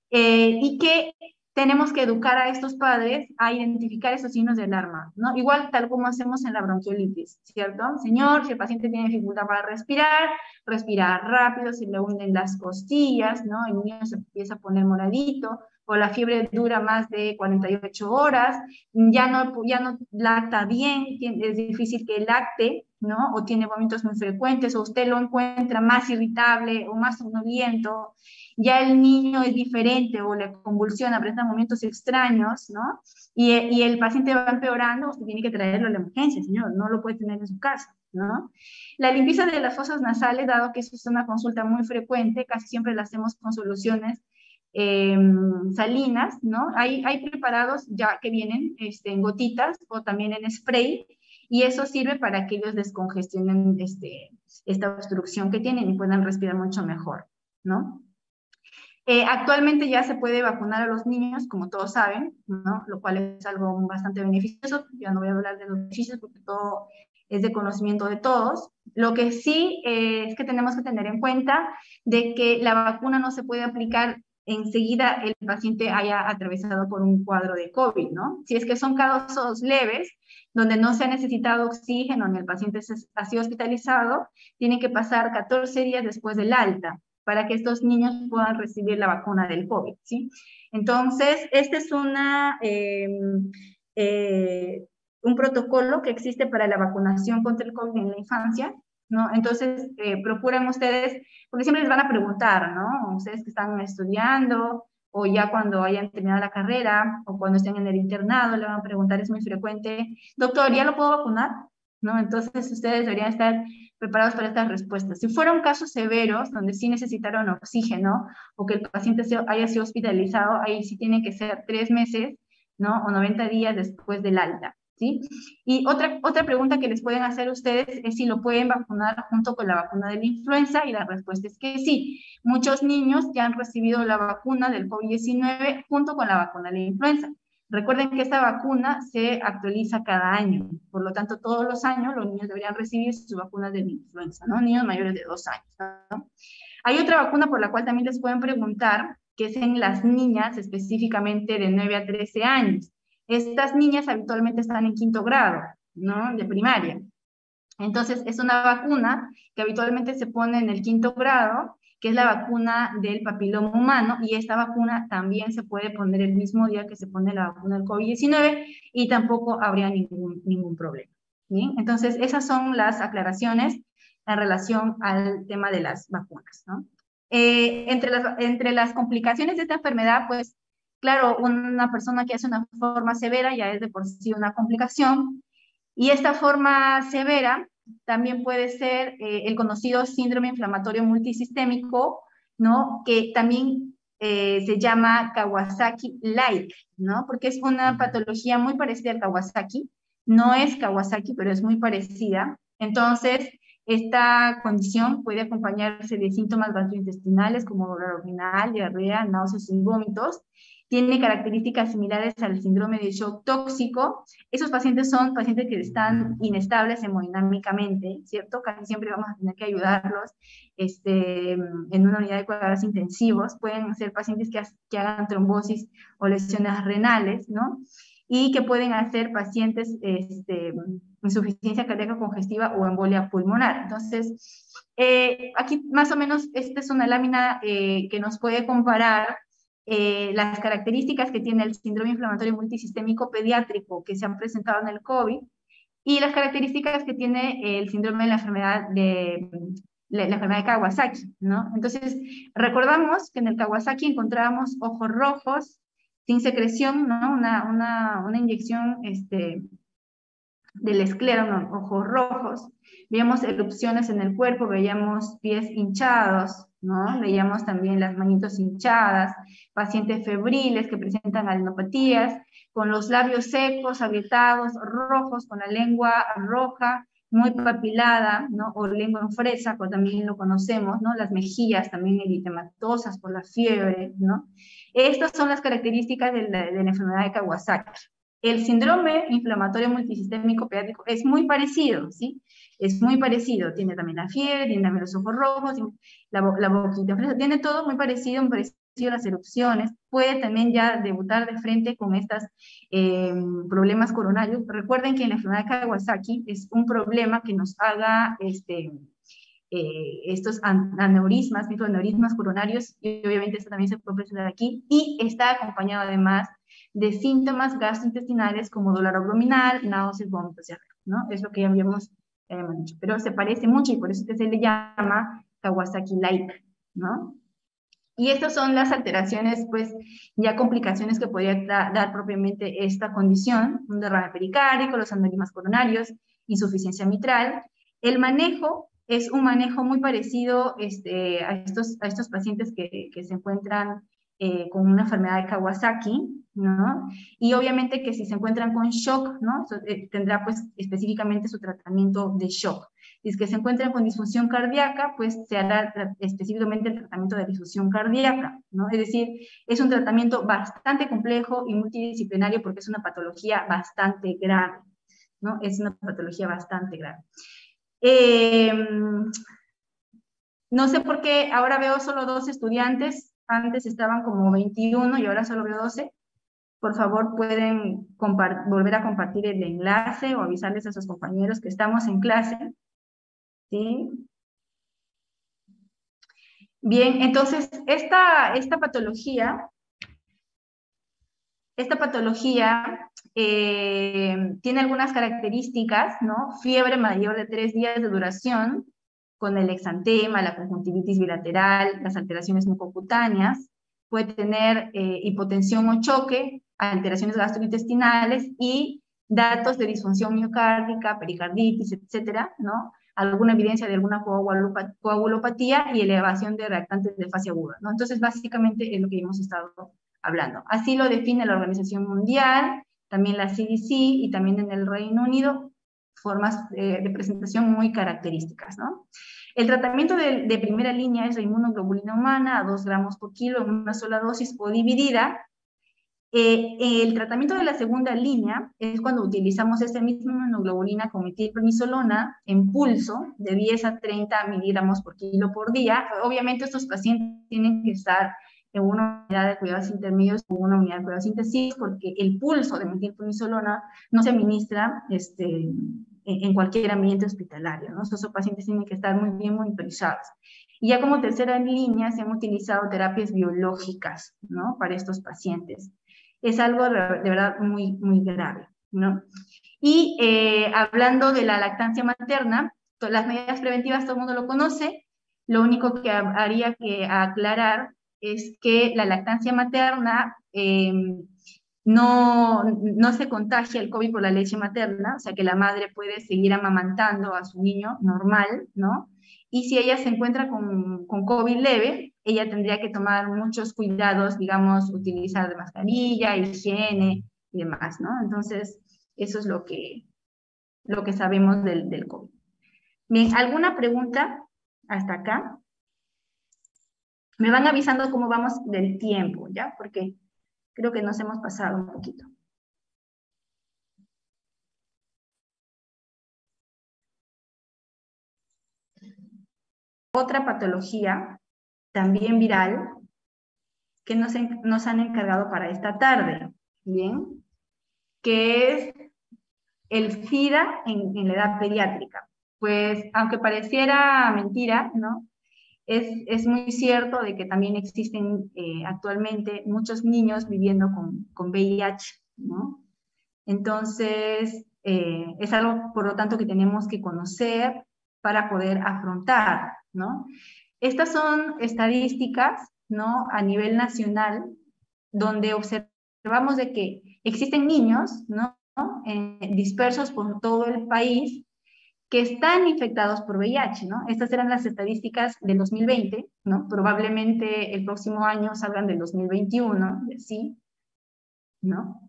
y que tenemos que educar a estos padres a identificar esos signos de alarma, ¿no? Igual tal como hacemos en la bronquiolitis, ¿cierto? Señor, si el paciente tiene dificultad para respirar, respira rápido, se le hunden las costillas, ¿no? El niño se empieza a poner moradito, o la fiebre dura más de 48 horas, ya no lacta bien, es difícil que lacte, ¿no? O tiene vómitos muy frecuentes, o usted lo encuentra más irritable o más somnoliento, ya el niño es diferente o le convulsiona, presenta momentos extraños, ¿no? Y el paciente va empeorando, usted tiene que traerlo a la emergencia, señor, no lo puede tener en su casa, ¿no? La limpieza de las fosas nasales, dado que eso es una consulta muy frecuente, casi siempre la hacemos con soluciones salinas, ¿no? Hay preparados ya que vienen en gotitas o también en spray, y eso sirve para que ellos descongestionen esta obstrucción que tienen y puedan respirar mucho mejor, ¿no? Actualmente ya se puede vacunar a los niños, como todos saben, ¿no? Lo cual es algo bastante beneficioso. Ya no voy a hablar de los beneficios porque todo es de conocimiento de todos. Lo que sí es que tenemos que tener en cuenta de que la vacuna no se puede aplicar enseguida el paciente haya atravesado por un cuadro de COVID, ¿no? Si es que son casos leves, donde no se ha necesitado oxígeno ni el paciente ha sido hospitalizado, tienen que pasar 14 días después del alta para que estos niños puedan recibir la vacuna del COVID, ¿sí? Entonces, este es un protocolo que existe para la vacunación contra el COVID en la infancia, ¿no? Entonces, procuren ustedes, porque siempre les van a preguntar, ¿no? Ustedes que están estudiando, o ya cuando hayan terminado la carrera, o cuando estén en el internado, le van a preguntar, es muy frecuente, doctor, ¿ya lo puedo vacunar? ¿No? Entonces, ustedes deberían estar preparados para estas respuestas. Si fueron casos severos, donde sí necesitaron oxígeno, o que el paciente haya sido hospitalizado, ahí sí tienen que ser 3 meses, ¿no? O 90 días después del alta, ¿sí? Y otra pregunta que les pueden hacer ustedes es si lo pueden vacunar junto con la vacuna de la influenza, y la respuesta es que sí. Muchos niños ya han recibido la vacuna del COVID-19 junto con la vacuna de la influenza. Recuerden que esta vacuna se actualiza cada año, por lo tanto, todos los años los niños deberían recibir sus vacunas de la influenza, ¿no? Niños mayores de 2 años, ¿no? Hay otra vacuna por la cual también les pueden preguntar, que es en las niñas, específicamente de 9 a 13 años. Estas niñas habitualmente están en 5º grado, ¿no? De primaria. Entonces, es una vacuna que habitualmente se pone en el 5º grado, que es la vacuna del papiloma humano, y esta vacuna también se puede poner el mismo día que se pone la vacuna del COVID-19 y tampoco habría ningún problema. ¿Bien? Entonces, esas son las aclaraciones en relación al tema de las vacunas, ¿no? Entre las complicaciones de esta enfermedad, pues, claro, una persona que hace una forma severa ya es de por sí una complicación, y esta forma severa también puede ser el conocido síndrome inflamatorio multisistémico, ¿no? Que también se llama Kawasaki-like, ¿no? Porque es una patología muy parecida al Kawasaki. No es Kawasaki, pero es muy parecida. Entonces, esta condición puede acompañarse de síntomas gastrointestinales como dolor abdominal, diarrea, náuseas y vómitos. Tiene características similares al síndrome de shock tóxico. Esos pacientes son pacientes que están inestables hemodinámicamente, ¿cierto? Casi siempre vamos a tener que ayudarlos en una unidad de cuidados intensivos. Pueden ser pacientes que hagan trombosis o lesiones renales, ¿no? Y que pueden hacer pacientes insuficiencia cardíaca congestiva o embolia pulmonar. Entonces, aquí más o menos esta es una lámina que nos puede comparar las características que tiene el síndrome inflamatorio multisistémico pediátrico que se han presentado en el COVID, y las características que tiene el síndrome de la enfermedad la enfermedad de Kawasaki, ¿no? Entonces, recordamos que en el Kawasaki encontrábamos ojos rojos, sin secreción, ¿no? Una inyección del esclero, ojos rojos, veíamos erupciones en el cuerpo, veíamos pies hinchados, ¿no? Veíamos también las manitos hinchadas, pacientes febriles que presentan adenopatías, con los labios secos, agrietados, rojos, con la lengua roja, muy papilada, ¿no? O lengua en fresa, que también lo conocemos, ¿no? Las mejillas también eritematosas por la fiebre, ¿no? Estas son las características de la enfermedad de Kawasaki. El síndrome inflamatorio multisistémico pediátrico es muy parecido, ¿sí? Es muy parecido. Tiene también la fiebre, tiene también los ojos rojos, la boquita fresa, tiene todo muy parecido a las erupciones. Puede también ya debutar de frente con estos problemas coronarios. Recuerden que en la enfermedad de Kawasaki es un problema que nos haga estos aneurismas, microaneurismas coronarios, y obviamente esto también se puede presentar aquí, y está acompañado además de síntomas gastrointestinales como dolor abdominal, náuseas, vómitos, ¿no? Es lo que ya habíamos dicho, pero se parece mucho y por eso se le llama Kawasaki-like, ¿no? Y estas son las alteraciones, pues, ya complicaciones que podría dar propiamente esta condición: un derrame pericárdico, los aneurismas coronarios, insuficiencia mitral. El manejo es un manejo muy parecido a estos pacientes que se encuentran con una enfermedad de Kawasaki, ¿no? Y obviamente que si se encuentran con shock, ¿no? Tendrá pues específicamente su tratamiento de shock. Si es que se encuentran con disfunción cardíaca, pues se hará específicamente el tratamiento de disfunción cardíaca, ¿no? Es decir, es un tratamiento bastante complejo y multidisciplinario porque es una patología bastante grave, ¿no? Es una patología bastante grave. No sé por qué ahora veo solo 2 estudiantes, antes estaban como 21 y ahora solo veo 12. Por favor, pueden volver a compartir el enlace o avisarles a sus compañeros que estamos en clase, ¿sí? Bien, entonces, esta patología tiene algunas características, ¿no? Fiebre mayor de 3 días de duración, con el exantema, la conjuntivitis bilateral, las alteraciones mucocutáneas, puede tener hipotensión o choque, alteraciones gastrointestinales y datos de disfunción miocárdica, pericarditis, etcétera, ¿no? Alguna evidencia de alguna coagulopatía y elevación de reactantes de fase aguda, ¿no? Entonces, básicamente es lo que hemos estado hablando. Así lo define la Organización Mundial, también la CDC y también en el Reino Unido, formas de presentación muy características, ¿no? El tratamiento de primera línea es la inmunoglobulina humana a 2 gramos por kilo en una sola dosis o dividida. El tratamiento de la segunda línea es cuando utilizamos esta misma inmunoglobulina con metilprednisolona en pulso de 10 a 30 miligramos por kilo por día. Obviamente estos pacientes tienen que estar en una unidad de cuidados intermedios o una unidad de cuidados intensivos porque el pulso de metilprednisolona no se administra en cualquier ambiente hospitalario, ¿no? Esos pacientes tienen que estar muy bien monitorizados. Y ya como tercera línea se han utilizado terapias biológicas, ¿no? Para estos pacientes. Es algo de verdad muy, muy grave, ¿no? Y hablando de la lactancia materna, las medidas preventivas todo el mundo lo conoce, lo único que haría que aclarar es que la lactancia materna no se contagia el COVID por la leche materna, o sea que la madre puede seguir amamantando a su niño normal, ¿no? Y si ella se encuentra con COVID leve, ella tendría que tomar muchos cuidados, digamos, utilizar mascarilla, higiene y demás, ¿no? Entonces, eso es lo que sabemos del COVID. Bien, ¿alguna pregunta hasta acá? Me van avisando cómo vamos del tiempo, ¿ya? Porque creo que nos hemos pasado un poquito. Otra patología, también viral, que nos han encargado para esta tarde, ¿bien? Que es el SIDA en la edad pediátrica. Pues, aunque pareciera mentira, ¿no? Es muy cierto de que también existen actualmente muchos niños viviendo con VIH, ¿no? Entonces, es algo, por lo tanto, que tenemos que conocer para poder afrontar, ¿no? Estas son estadísticas, ¿no? A nivel nacional, donde observamos de que existen niños, ¿no? Dispersos por todo el país, que están infectados por VIH, ¿no? Estas eran las estadísticas del 2020, ¿no? Probablemente el próximo año salgan del 2021, ¿sí? ¿No?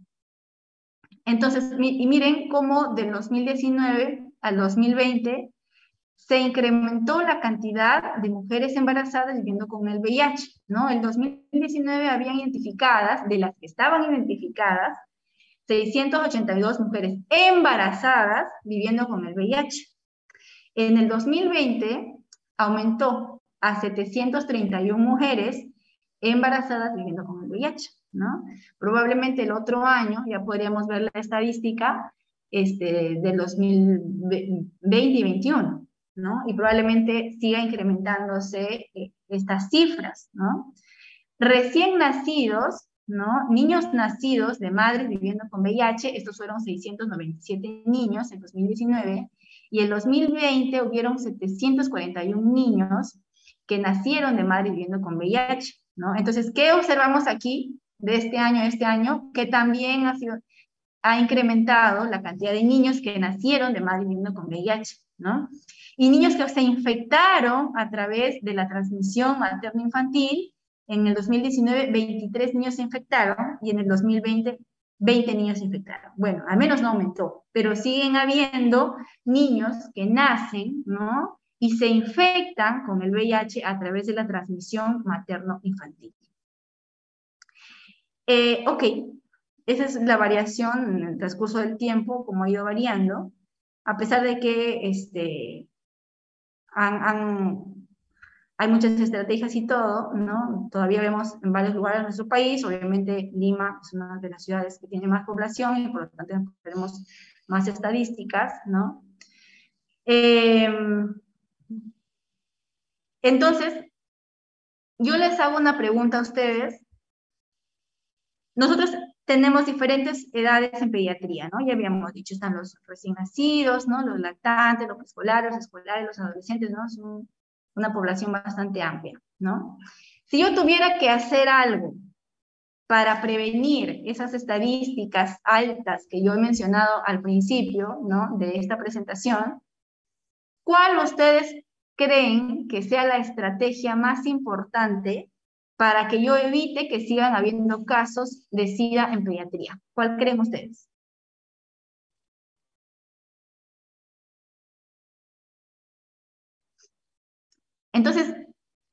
Entonces, y miren cómo del 2019 al 2020 se incrementó la cantidad de mujeres embarazadas viviendo con el VIH, ¿no? En 2019 habían identificadas, de las que estaban identificadas, 682 mujeres embarazadas viviendo con el VIH. En el 2020 aumentó a 731 mujeres embarazadas viviendo con el VIH, ¿no? Probablemente el otro año ya podríamos ver la estadística del 2020 y 2021, ¿no? Y probablemente siga incrementándose estas cifras, ¿no? Recién nacidos, ¿no? Niños nacidos de madres viviendo con VIH, estos fueron 697 niños en 2019, y en 2020 hubieron 741 niños que nacieron de madres viviendo con VIH, ¿no? Entonces, ¿qué observamos aquí de este año? Que también ha incrementado la cantidad de niños que nacieron de madres viviendo con VIH, ¿no? Y niños que se infectaron a través de la transmisión materno-infantil En el 2019, 23 niños se infectaron y en el 2020, 20 niños se infectaron. Bueno, al menos no aumentó, pero siguen habiendo niños que nacen, ¿no? Y se infectan con el VIH a través de la transmisión materno-infantil. Ok, esa es la variación en el transcurso del tiempo, como ha ido variando, a pesar de que hay muchas estrategias y todo, ¿no? Todavía vemos en varios lugares de nuestro país, obviamente Lima es una de las ciudades que tiene más población y por lo tanto tenemos más estadísticas, ¿no? Entonces, yo les hago una pregunta a ustedes. Nosotros tenemos diferentes edades en pediatría, ¿no? Ya habíamos dicho, están los recién nacidos, ¿no? Los lactantes, los preescolares, los escolares, los adolescentes, ¿no? Es una población bastante amplia, ¿no? Si yo tuviera que hacer algo para prevenir esas estadísticas altas que yo he mencionado al principio, ¿no? De esta presentación, ¿cuál ustedes creen que sea la estrategia más importante para que yo evite que sigan habiendo casos de SIDA en pediatría? ¿Cuál creen ustedes? Entonces,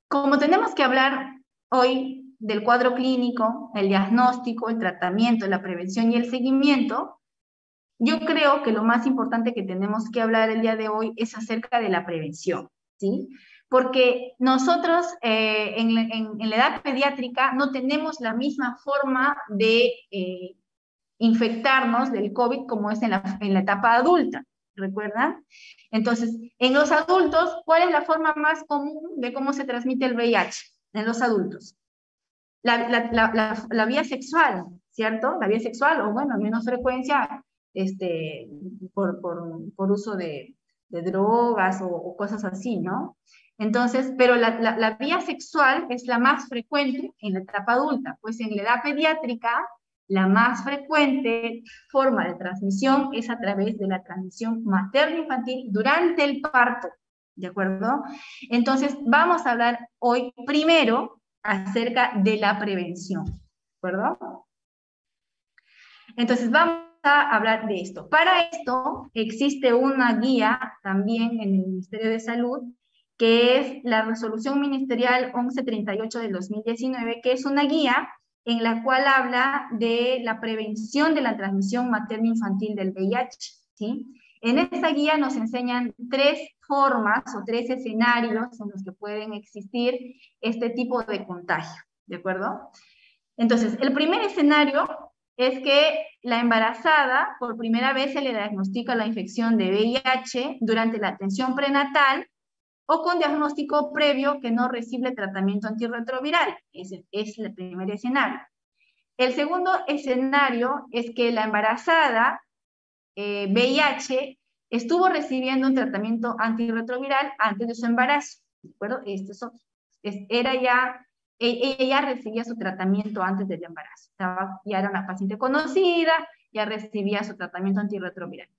como tenemos que hablar hoy del cuadro clínico, el diagnóstico, el tratamiento, la prevención y el seguimiento, yo creo que lo más importante que tenemos que hablar el día de hoy es acerca de la prevención, ¿sí? Porque nosotros en la edad pediátrica no tenemos la misma forma de infectarnos del COVID como es en la etapa adulta, ¿recuerdan? Entonces, en los adultos, ¿cuál es la forma más común de cómo se transmite el VIH en los adultos? La vía sexual, ¿cierto? La vía sexual, o bueno, a menos frecuencia, por uso de drogas o cosas así, ¿no? Entonces, pero la vía sexual es la más frecuente en la etapa adulta, pues en la edad pediátrica, la más frecuente forma de transmisión es a través de la transmisión materno-infantil durante el parto, ¿de acuerdo? Entonces, vamos a hablar hoy primero acerca de la prevención, ¿de acuerdo? Entonces, vamos a hablar de esto. Para esto, existe una guía también en el Ministerio de Salud, que es la Resolución Ministerial 1138 del 2019, que es una guía en la cual habla de la prevención de la transmisión materno-infantil del VIH, ¿sí? En esta guía nos enseñan 3 formas o 3 escenarios en los que pueden existir este tipo de contagio, ¿de acuerdo? Entonces, el primer escenario es que la embarazada por primera vez se le diagnostica la infección de VIH durante la atención prenatal o con diagnóstico previo que no recibe tratamiento antirretroviral. Ese es el primer escenario. El segundo escenario es que la embarazada VIH estuvo recibiendo un tratamiento antirretroviral antes de su embarazo, ¿de acuerdo? Ella recibía su tratamiento antes del embarazo. Ya era una paciente conocida, ya recibía su tratamiento antirretroviral.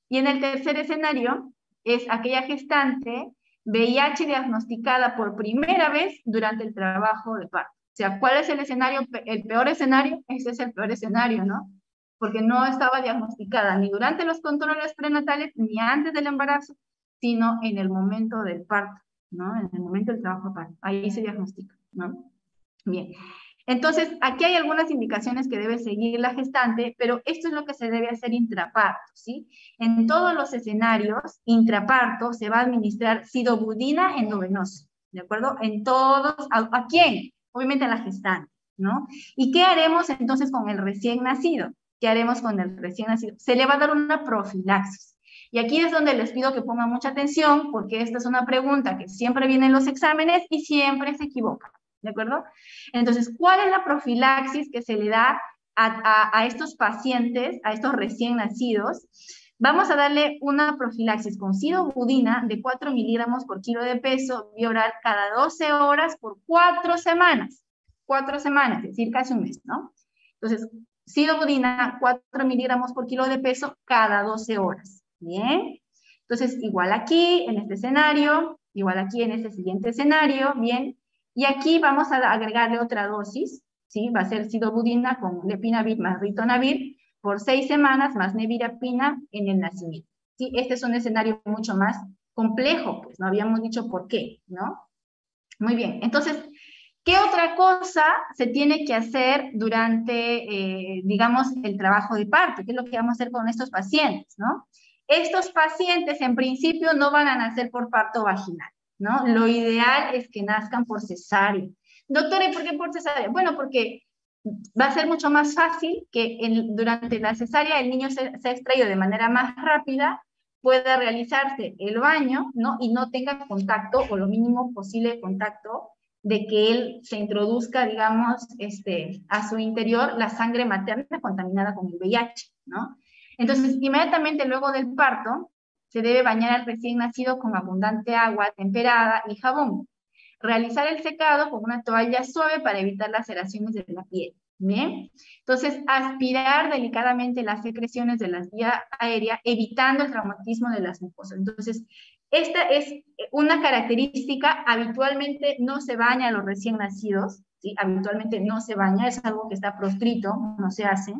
Y en el tercer escenario es aquella gestante VIH diagnosticada por primera vez durante el trabajo de parto. O sea, ¿cuál es el escenario? El peor escenario, ese es el peor escenario, ¿no? Porque no estaba diagnosticada ni durante los controles prenatales ni antes del embarazo, sino en el momento del parto, ¿no? En el momento del trabajo de parto. Ahí se diagnostica, ¿no? Bien. Entonces, aquí hay algunas indicaciones que debe seguir la gestante, pero esto es lo que se debe hacer intraparto, ¿sí? En todos los escenarios, intraparto, se va a administrar sidobudina endovenosa, ¿de acuerdo? En todos, ¿a quién? Obviamente a la gestante, ¿no? ¿Y qué haremos entonces con el recién nacido? ¿Qué haremos con el recién nacido? Se le va a dar una profilaxis. Y aquí es donde les pido que pongan mucha atención, porque esta es una pregunta que siempre viene en los exámenes y siempre se equivoca, ¿de acuerdo? Entonces, ¿cuál es la profilaxis que se le da a estos pacientes, a estos recién nacidos? Vamos a darle una profilaxis con sidobudina de 4 miligramos por kilo de peso, vía oral cada 12 horas por 4 semanas. 4 semanas, es decir, casi un mes, ¿no? Entonces, sidobudina, 4 miligramos por kilo de peso cada 12 horas. Bien. Entonces, igual aquí, en este escenario, igual aquí en este siguiente escenario, bien. Y aquí vamos a agregarle otra dosis, ¿sí? Va a ser sidobudina con lepinavir más ritonavir por 6 semanas más nevirapina en el nacimiento. ¿Sí? Este es un escenario mucho más complejo, pues no habíamos dicho por qué, ¿no? Muy bien, entonces, ¿qué otra cosa se tiene que hacer durante, digamos, el trabajo de parto? ¿Qué es lo que vamos a hacer con estos pacientes, no? Estos pacientes, en principio, no van a nacer por parto vaginal, ¿no? Lo ideal es que nazcan por cesárea. Doctora, ¿y por qué por cesárea? Bueno, porque va a ser mucho más fácil que durante la cesárea el niño se ha extraído de manera más rápida, pueda realizarse el baño, ¿no? Y no tenga contacto, o lo mínimo posible de contacto, de que él se introduzca, digamos, a su interior la sangre materna contaminada con el VIH, ¿no? Entonces, inmediatamente luego del parto, se debe bañar al recién nacido con abundante agua temperada y jabón. Realizar el secado con una toalla suave para evitar laceraciones de la piel. ¿Bien? Entonces, aspirar delicadamente las secreciones de la vía aérea, evitando el traumatismo de las mucosas. Entonces, esta es una característica. Habitualmente no se baña a los recién nacidos, ¿sí? Habitualmente no se baña, es algo que está proscrito, no se hace,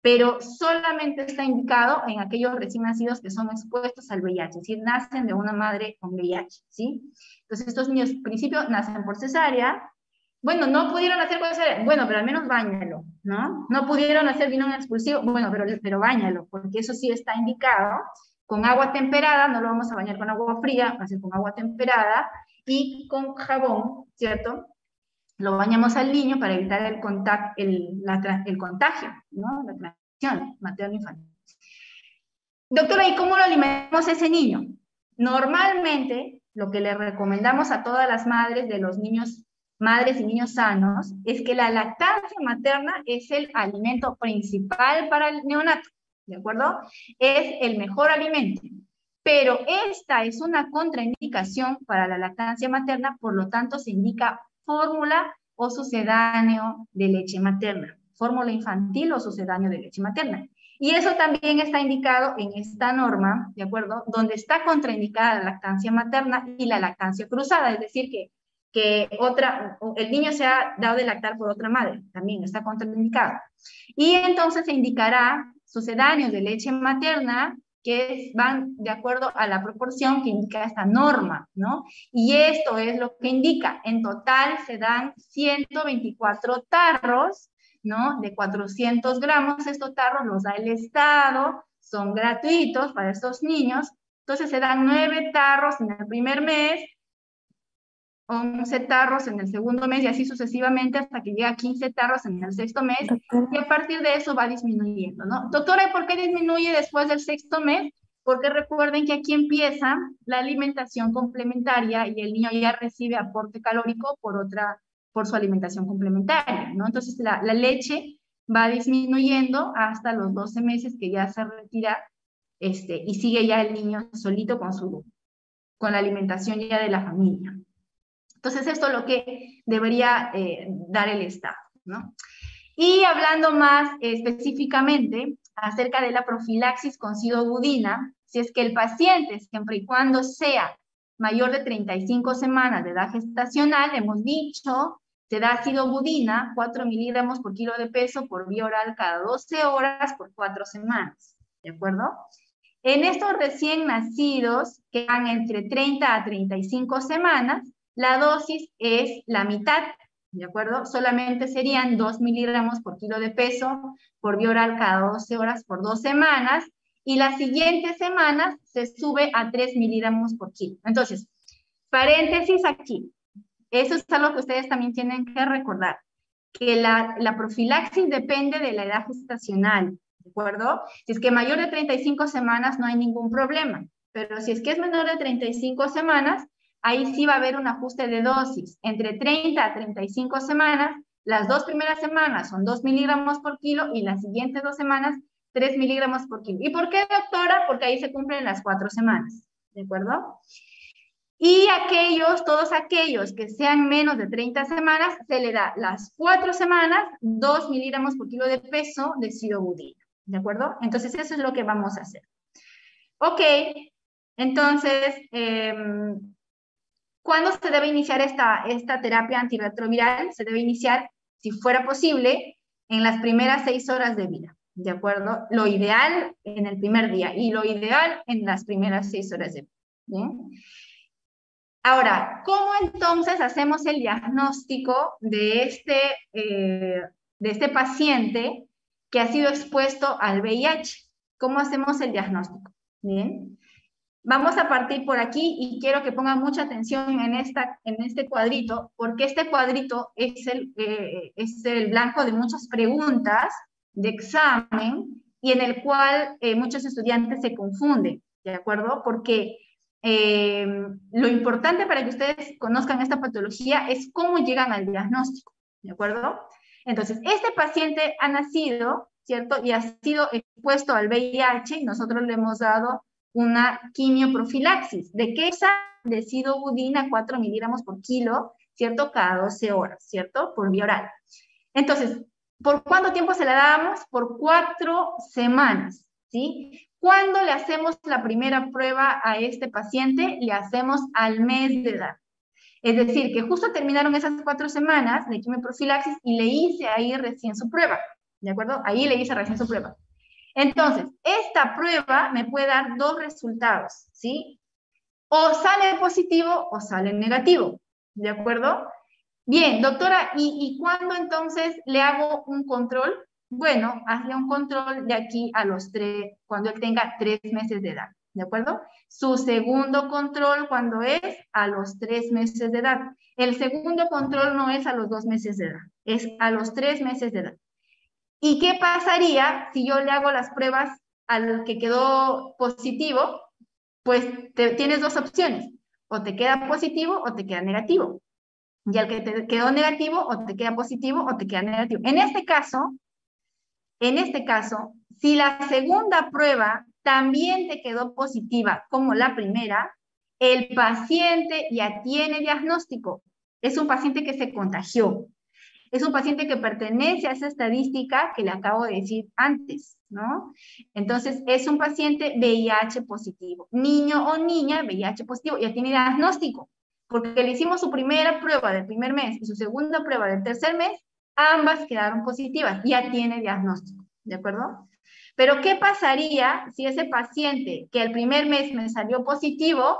pero solamente está indicado en aquellos recién nacidos que son expuestos al VIH, es decir, nacen de una madre con VIH, ¿sí? Entonces, estos niños, en principio, nacen por cesárea. Bueno, no pudieron hacer por cesárea, bueno, pero al menos báñalo, ¿no? No pudieron hacer binomio expulsivo, bueno, pero báñalo, porque eso sí está indicado, con agua temperada, no lo vamos a bañar con agua fría, va a ser con agua temperada, y con jabón, ¿cierto? Lo bañamos al niño para evitar el contagio, ¿no? La transmisión materno-infantil. Doctora, ¿y cómo lo alimentamos a ese niño? Normalmente, lo que le recomendamos a todas las madres de los niños, madres y niños sanos, es que la lactancia materna es el alimento principal para el neonato, ¿de acuerdo? Es el mejor alimento. Pero esta es una contraindicación para la lactancia materna, por lo tanto se indica fórmula o sucedáneo de leche materna, fórmula infantil o sucedáneo de leche materna. Y eso también está indicado en esta norma, ¿de acuerdo? Donde está contraindicada la lactancia materna y la lactancia cruzada, es decir, que el niño se ha dado de lactar por otra madre, también está contraindicado. Y entonces se indicará sucedáneos de leche materna que van de acuerdo a la proporción que indica esta norma, ¿no? Y esto es lo que indica, en total se dan 124 tarros, ¿no? De 400 gramos, estos tarros los da el Estado, son gratuitos para estos niños, entonces se dan 9 tarros en el primer mes, 11 tarros en el segundo mes y así sucesivamente hasta que llega a 15 tarros en el sexto mes. Y a partir de eso va disminuyendo, ¿no? Doctora, ¿y por qué disminuye después del sexto mes? Porque recuerden que aquí empieza la alimentación complementaria y el niño ya recibe aporte calórico por su alimentación complementaria, ¿no? Entonces la leche va disminuyendo hasta los 12 meses que ya se retira y sigue ya el niño solito con la alimentación ya de la familia. Entonces, esto es lo que debería dar el Estado, ¿no? Y hablando más específicamente acerca de la profilaxis con sidobudina, si es que el paciente, siempre y cuando sea mayor de 35 semanas de edad gestacional, hemos dicho, se da sidobudina, 4 miligramos por kilo de peso por vía oral cada 12 horas por 4 semanas, ¿de acuerdo? En estos recién nacidos, que van entre 30 a 35 semanas, la dosis es la mitad, ¿de acuerdo? Solamente serían 2 miligramos por kilo de peso por vía oral cada 12 horas por 2 semanas, y las siguientes semanas se sube a 3 miligramos por kilo. Entonces, paréntesis aquí, eso es algo que ustedes también tienen que recordar, que la profilaxis depende de la edad gestacional, ¿de acuerdo? Si es que mayor de 35 semanas no hay ningún problema, pero si es que es menor de 35 semanas, ahí sí va a haber un ajuste de dosis. Entre 30 a 35 semanas, las 2 primeras semanas son 2 miligramos por kilo y las siguientes 2 semanas 3 miligramos por kilo. ¿Y por qué, doctora? Porque ahí se cumplen las 4 semanas, ¿de acuerdo? Y todos aquellos que sean menos de 30 semanas, se le da las 4 semanas 2 miligramos por kilo de peso de sidobudina, ¿de acuerdo? Entonces eso es lo que vamos a hacer. Ok, entonces, ¿Cuándo se debe iniciar esta terapia antirretroviral? Se debe iniciar, si fuera posible, en las primeras 6 horas de vida, ¿de acuerdo? Lo ideal en el primer día y lo ideal en las primeras 6 horas de vida. ¿Bien? Ahora, ¿cómo entonces hacemos el diagnóstico de este paciente que ha sido expuesto al VIH? ¿Cómo hacemos el diagnóstico? Bien. Vamos a partir por aquí y quiero que pongan mucha atención en este cuadrito, porque este cuadrito es el blanco de muchas preguntas de examen y en el cual muchos estudiantes se confunden, ¿de acuerdo? Porque lo importante para que ustedes conozcan esta patología es cómo llegan al diagnóstico, ¿de acuerdo? Entonces, este paciente ha nacido, ¿cierto? Y ha sido expuesto al VIH y nosotros le hemos dado una quimioprofilaxis. ¿De qué es? De sidobudina 4 miligramos por kilo, ¿cierto? Cada 12 horas, ¿cierto? Por vía oral. Entonces, ¿por cuánto tiempo se la damos? Por 4 semanas, ¿sí? ¿Cuándo le hacemos la primera prueba a este paciente? Le hacemos al mes de edad. Es decir, que justo terminaron esas 4 semanas de quimioprofilaxis y le hice ahí recién su prueba, ¿de acuerdo? Ahí le hice recién su prueba. Entonces, esta prueba me puede dar 2 resultados, ¿sí? O sale positivo o sale negativo, ¿de acuerdo? Bien, doctora, ¿y cuándo entonces le hago un control? Bueno, hazle un control de aquí a los 3, cuando él tenga 3 meses de edad, ¿de acuerdo? Su segundo control, ¿cuándo es? A los 3 meses de edad. El segundo control no es a los 2 meses de edad, es a los 3 meses de edad. ¿Y qué pasaría si yo le hago las pruebas al que quedó positivo? Pues tienes 2 opciones, o te queda positivo o te queda negativo. Y al que te quedó negativo, o te queda positivo o te queda negativo. En este caso, si la segunda prueba también te quedó positiva como la primera, el paciente ya tiene diagnóstico. Es un paciente que se contagió. Es un paciente que pertenece a esa estadística que le acabo de decir antes, ¿no? Entonces, es un paciente VIH positivo. Niño o niña VIH positivo, ya tiene diagnóstico, porque le hicimos su primera prueba del primer mes y su segunda prueba del tercer mes, ambas quedaron positivas, ya tiene diagnóstico, ¿de acuerdo? Pero, ¿qué pasaría si ese paciente que el primer mes me salió positivo,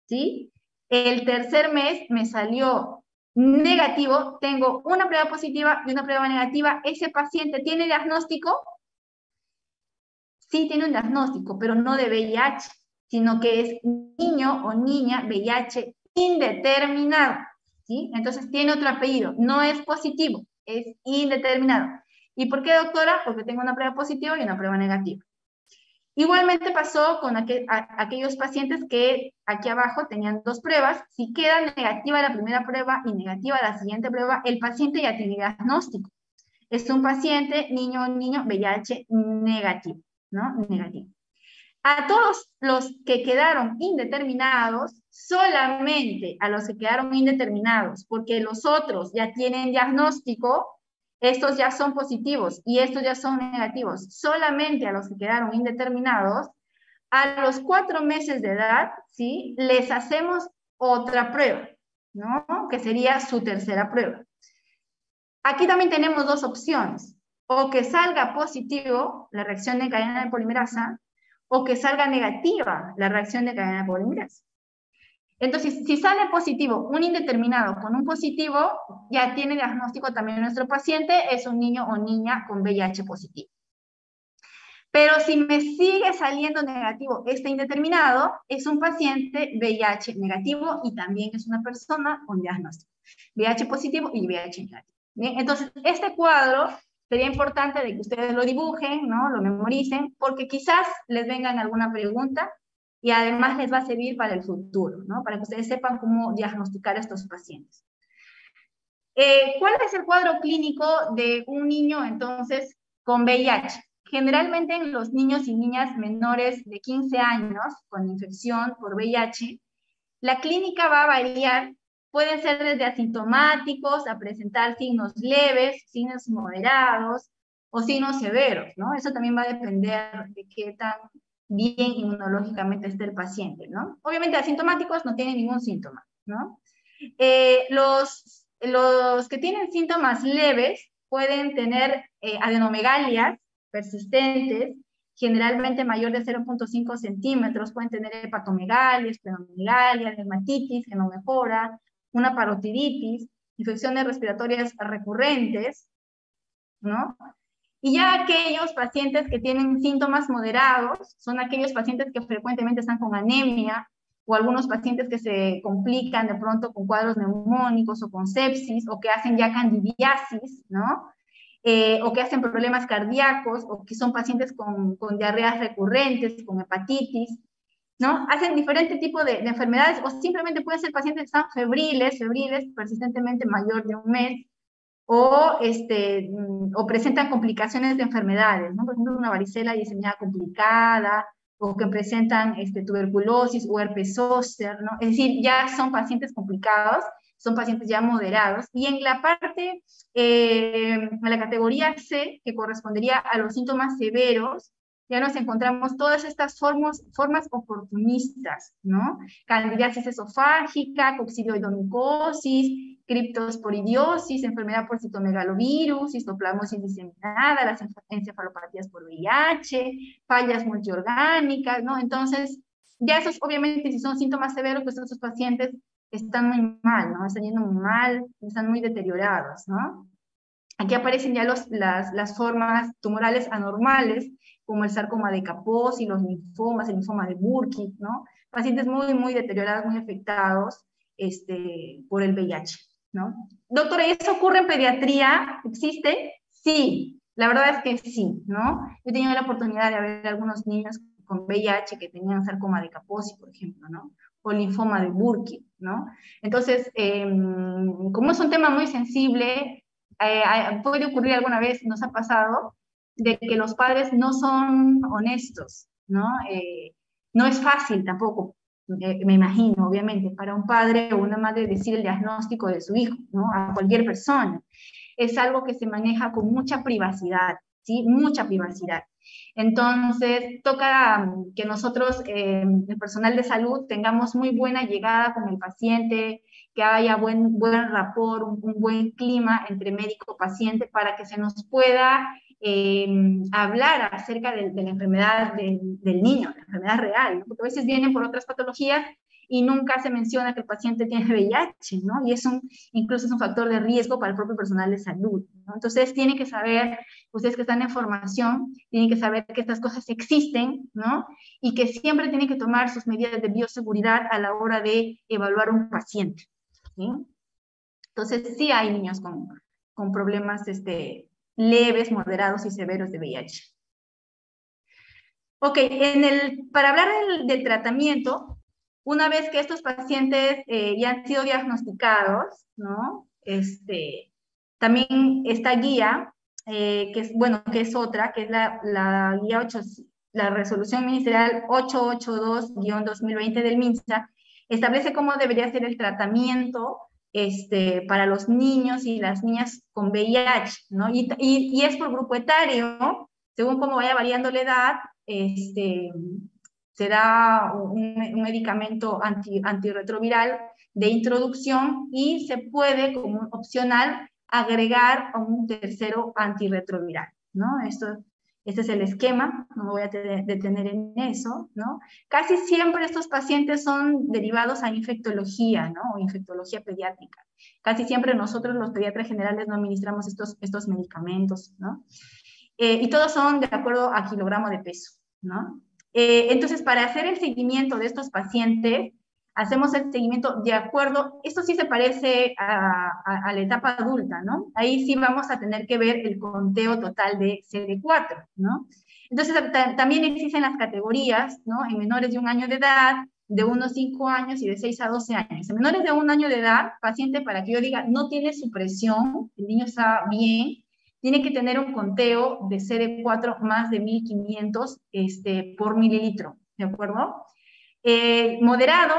¿sí? El tercer mes me salió negativo, tengo una prueba positiva y una prueba negativa, ¿ese paciente tiene diagnóstico? Sí tiene un diagnóstico, pero no de VIH, sino que es niño o niña VIH indeterminado, ¿sí? Entonces tiene otro apellido, no es positivo, es indeterminado. ¿Y por qué, doctora? Porque tengo una prueba positiva y una prueba negativa. Igualmente pasó con aquellos pacientes que aquí abajo tenían 2 pruebas. Si queda negativa la primera prueba y negativa la siguiente prueba, el paciente ya tiene diagnóstico. Es un paciente, niño o niño, VIH negativo, ¿no? Negativo. A todos los que quedaron indeterminados, solamente a los que quedaron indeterminados, porque los otros ya tienen diagnóstico, estos ya son positivos y estos ya son negativos, solamente a los que quedaron indeterminados, a los 4 meses de edad, ¿sí? Les hacemos otra prueba, ¿no? Que sería su tercera prueba. Aquí también tenemos 2 opciones, o que salga positivo la reacción de cadena de polimerasa, o que salga negativa la reacción de cadena de polimerasa. Entonces, si sale positivo un indeterminado con un positivo, ya tiene diagnóstico también nuestro paciente, es un niño o niña con VIH positivo. Pero si me sigue saliendo negativo este indeterminado, es un paciente VIH negativo y también es una persona con diagnóstico. VIH positivo y VIH negativo. Bien, entonces, este cuadro sería importante de que ustedes lo dibujen, ¿no? Lo memoricen, porque quizás les vengan alguna pregunta y además les va a servir para el futuro, ¿no? Para que ustedes sepan cómo diagnosticar a estos pacientes. ¿Cuál es el cuadro clínico de un niño, entonces, con VIH? Generalmente en los niños y niñas menores de 15 años con infección por VIH, la clínica va a variar. Pueden ser desde asintomáticos a presentar signos leves, signos moderados o signos severos, ¿no? Eso también va a depender de qué tan bien inmunológicamente esté el paciente, ¿no? Obviamente asintomáticos no tienen ningún síntoma, ¿no? Los que tienen síntomas leves pueden tener adenomegalias persistentes, generalmente mayor de 0,5 centímetros, pueden tener hepatomegalia, esplenomegalia, dermatitis que no mejora, una parotiditis, infecciones respiratorias recurrentes, ¿no? Y ya aquellos pacientes que tienen síntomas moderados son aquellos pacientes que frecuentemente están con anemia, o algunos pacientes que se complican de pronto con cuadros neumónicos o con sepsis, o que hacen ya candidiasis, ¿no? O que hacen problemas cardíacos, o que son pacientes con diarreas recurrentes, con hepatitis, ¿no? Hacen diferente tipo de enfermedades, o simplemente pueden ser pacientes que están febriles, persistentemente mayor de un mes, o presentan complicaciones de enfermedades, ¿no? Por ejemplo, una varicela diseminada complicada, o que presentan tuberculosis o herpes zóster, ¿no? Es decir, ya son pacientes complicados, son pacientes ya moderados, y en la parte, en la categoría C, que correspondería a los síntomas severos, ya nos encontramos todas estas formas oportunistas, ¿no? Candidiasis esofágica, coccidioidomicosis, criptosporidiosis, enfermedad por citomegalovirus, histoplasmosis diseminada, las encefalopatías por VIH, fallas multiorgánicas, ¿no? Entonces, ya esos, obviamente, si son síntomas severos, pues esos pacientes están muy mal, ¿no? Están yendo muy mal, están muy deteriorados, ¿no? Aquí aparecen ya las formas tumorales anormales, como el sarcoma de Kaposi, los linfomas, el linfoma de Burkitt, ¿no? Pacientes muy, muy deteriorados, muy afectados por el VIH, ¿no? Doctora, ¿y eso ocurre en pediatría? ¿Existe? Sí, la verdad es que sí, ¿no? Yo he tenido la oportunidad de ver algunos niños con VIH que tenían sarcoma de Kaposi, por ejemplo, ¿no? O linfoma de Burkitt, ¿no? Entonces, como es un tema muy sensible, puede ocurrir alguna vez, nos ha pasado, de que los padres no son honestos, ¿no? No es fácil tampoco, me imagino, obviamente, para un padre o una madre decir el diagnóstico de su hijo, ¿no? A cualquier persona. Es algo que se maneja con mucha privacidad, ¿sí? Mucha privacidad. Entonces, toca que nosotros, el personal de salud, tengamos muy buena llegada con el paciente, que haya buen rapport, un buen clima entre médico-paciente para que se nos pueda hablar acerca de la enfermedad del niño, la enfermedad real, ¿no? Porque a veces vienen por otras patologías y nunca se menciona que el paciente tiene VIH, ¿no? Y incluso es un factor de riesgo para el propio personal de salud, ¿no? Entonces tienen que saber, ustedes que están en formación, tienen que saber que estas cosas existen, ¿no? Y que siempre tienen que tomar sus medidas de bioseguridad a la hora de evaluar un paciente, ¿sí? Entonces sí hay niños con problemas leves, moderados y severos de VIH. Ok, para hablar del tratamiento, una vez que estos pacientes ya han sido diagnosticados, ¿no? También esta guía, que es otra, que es la guía 8, la resolución ministerial 882-2020 del MINSA, establece cómo debería ser el tratamiento para los niños y las niñas con VIH, ¿no? Y es por grupo etario, según cómo vaya variando la edad, se da un medicamento antirretroviral de introducción y se puede, como opcional, agregar a un tercero antirretroviral, ¿no? Este es el esquema, no me voy a detener en eso, ¿no? Casi siempre estos pacientes son derivados a infectología, ¿no? O infectología pediátrica. Casi siempre nosotros, los pediatras generales, no administramos estos medicamentos, ¿no? Y todos son de acuerdo a kilogramo de peso, ¿no? Entonces, para hacer el seguimiento de estos pacientes, hacemos el seguimiento de acuerdo, esto sí se parece a la etapa adulta, ¿no? Ahí sí vamos a tener que ver el conteo total de CD4, ¿no? Entonces, también existen las categorías, ¿no? En menores de 1 año de edad, de 1 a 5 años y de 6 a 12 años. En menores de 1 año de edad, paciente, para que yo diga, no tiene supresión, el niño está bien, tiene que tener un conteo de CD4 más de 1500 por mililitro, ¿de acuerdo? Moderado,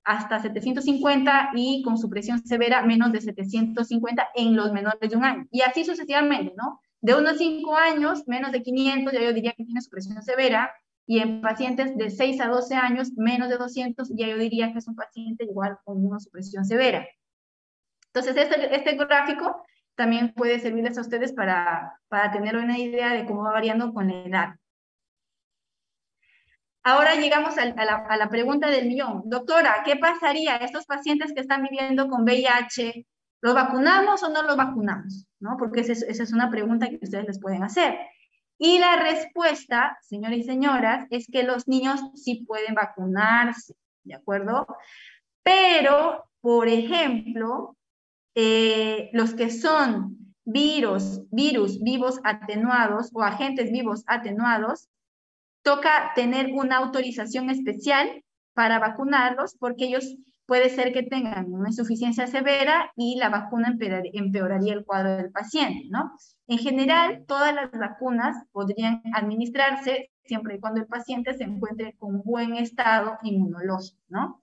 hasta 750 y con supresión severa menos de 750 en los menores de 1 año. Y así sucesivamente, ¿no? De 1 a 5 años, menos de 500, ya yo diría que tiene supresión severa. Y en pacientes de 6 a 12 años, menos de 200, ya yo diría que es un paciente igual con inmunosupresión severa. Entonces, este gráfico también puede servirles a ustedes para tener una idea de cómo va variando con la edad. Ahora llegamos a la pregunta del millón. Doctora, ¿qué pasaría a estos pacientes que están viviendo con VIH? ¿Los vacunamos o no los vacunamos? ¿No? Porque esa es una pregunta que ustedes les pueden hacer. Y la respuesta, señores y señoras, es que los niños sí pueden vacunarse, ¿de acuerdo? Pero, por ejemplo, los que son virus vivos atenuados o agentes vivos atenuados, toca tener una autorización especial para vacunarlos porque ellos puede ser que tengan una insuficiencia severa y la vacuna empeoraría el cuadro del paciente, ¿no? En general, todas las vacunas podrían administrarse siempre y cuando el paciente se encuentre con buen estado inmunológico, ¿no?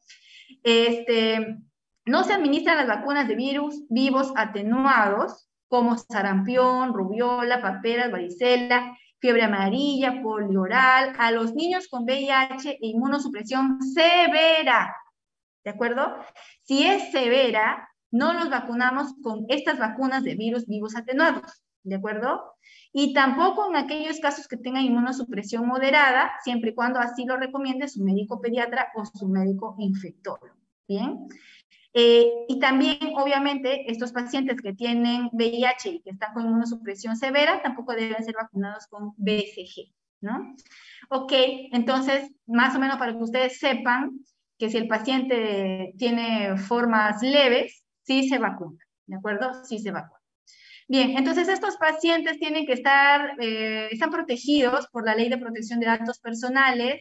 No se administran las vacunas de virus vivos atenuados como sarampión, rubiola, paperas, varicela, fiebre amarilla, polio oral, a los niños con VIH e inmunosupresión severa, ¿de acuerdo? Si es severa, no los vacunamos con estas vacunas de virus vivos atenuados, ¿de acuerdo? Y tampoco en aquellos casos que tengan inmunosupresión moderada, siempre y cuando así lo recomiende su médico pediatra o su médico infectólogo, ¿bien? Y también, obviamente, estos pacientes que tienen VIH y que están con inmunosupresión severa tampoco deben ser vacunados con BCG, ¿no? Ok, entonces, más o menos para que ustedes sepan que si el paciente tiene formas leves, sí se vacuna, ¿de acuerdo? Sí se vacuna. Bien, entonces estos pacientes tienen que están protegidos por la Ley de Protección de Datos Personales.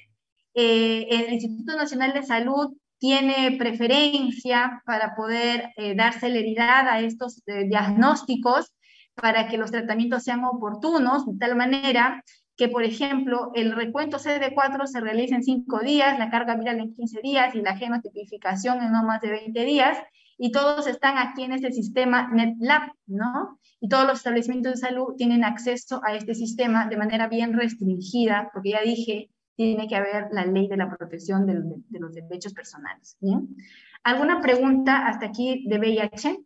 El Instituto Nacional de Salud tiene preferencia para poder dar celeridad a estos diagnósticos para que los tratamientos sean oportunos, de tal manera que, por ejemplo, el recuento CD4 se realiza en 5 días, la carga viral en 15 días y la genotipificación en no más de 20 días, y todos están aquí en este sistema NetLab, ¿no? Y todos los establecimientos de salud tienen acceso a este sistema de manera bien restringida, porque ya dije, tiene que haber la ley de la protección de los derechos personales. ¿Bien? ¿Alguna pregunta hasta aquí de VIH?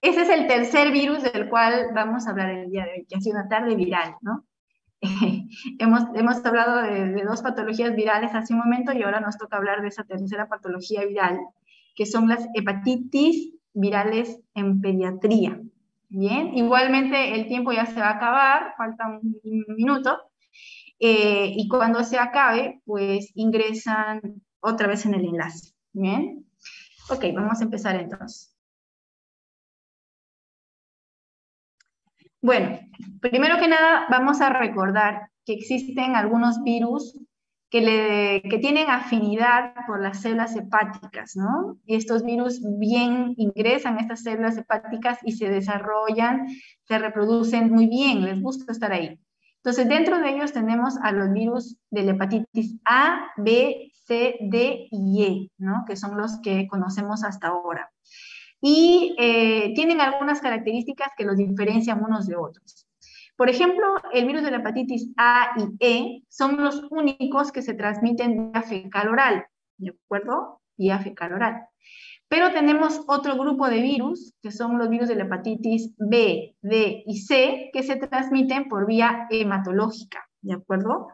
Ese es el tercer virus del cual vamos a hablar el día de hoy, que ha sido una tarde viral, ¿no? Hemos hablado de 2 patologías virales hace un momento y ahora nos toca hablar de esa tercera patología viral, que son las hepatitis virales en pediatría. Bien, igualmente el tiempo ya se va a acabar, falta un minuto, y cuando se acabe, pues ingresan otra vez en el enlace. Bien, ok, vamos a empezar entonces. Bueno, primero que nada vamos a recordar que existen algunos virus que tienen afinidad por las células hepáticas, ¿no? Estos virus bien ingresan a estas células hepáticas y se desarrollan, se reproducen muy bien, les gusta estar ahí. Entonces, dentro de ellos tenemos a los virus de la hepatitis A, B, C, D y E, ¿no? Que son los que conocemos hasta ahora. Y tienen algunas características que los diferencian unos de otros. Por ejemplo, el virus de la hepatitis A y E son los únicos que se transmiten vía fecal oral, ¿de acuerdo? Vía fecal oral. Pero tenemos otro grupo de virus, que son los virus de la hepatitis B, D y C, que se transmiten por vía hematológica, ¿de acuerdo?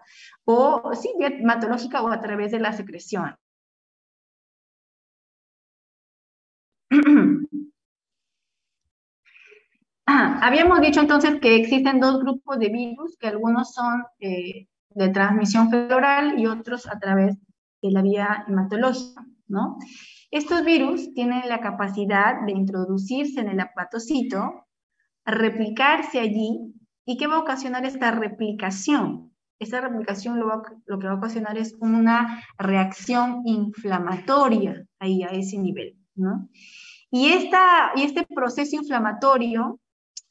O sí, vía hematológica o a través de la secreción. Habíamos dicho entonces que existen 2 grupos de virus, que algunos son de transmisión fecal oral y otros a través de la vía hematológica, ¿no? Estos virus tienen la capacidad de introducirse en el hepatocito, replicarse allí, ¿y qué va a ocasionar esta replicación? Esta replicación lo que va a ocasionar es una reacción inflamatoria ahí a ese nivel, ¿no? Y este proceso inflamatorio,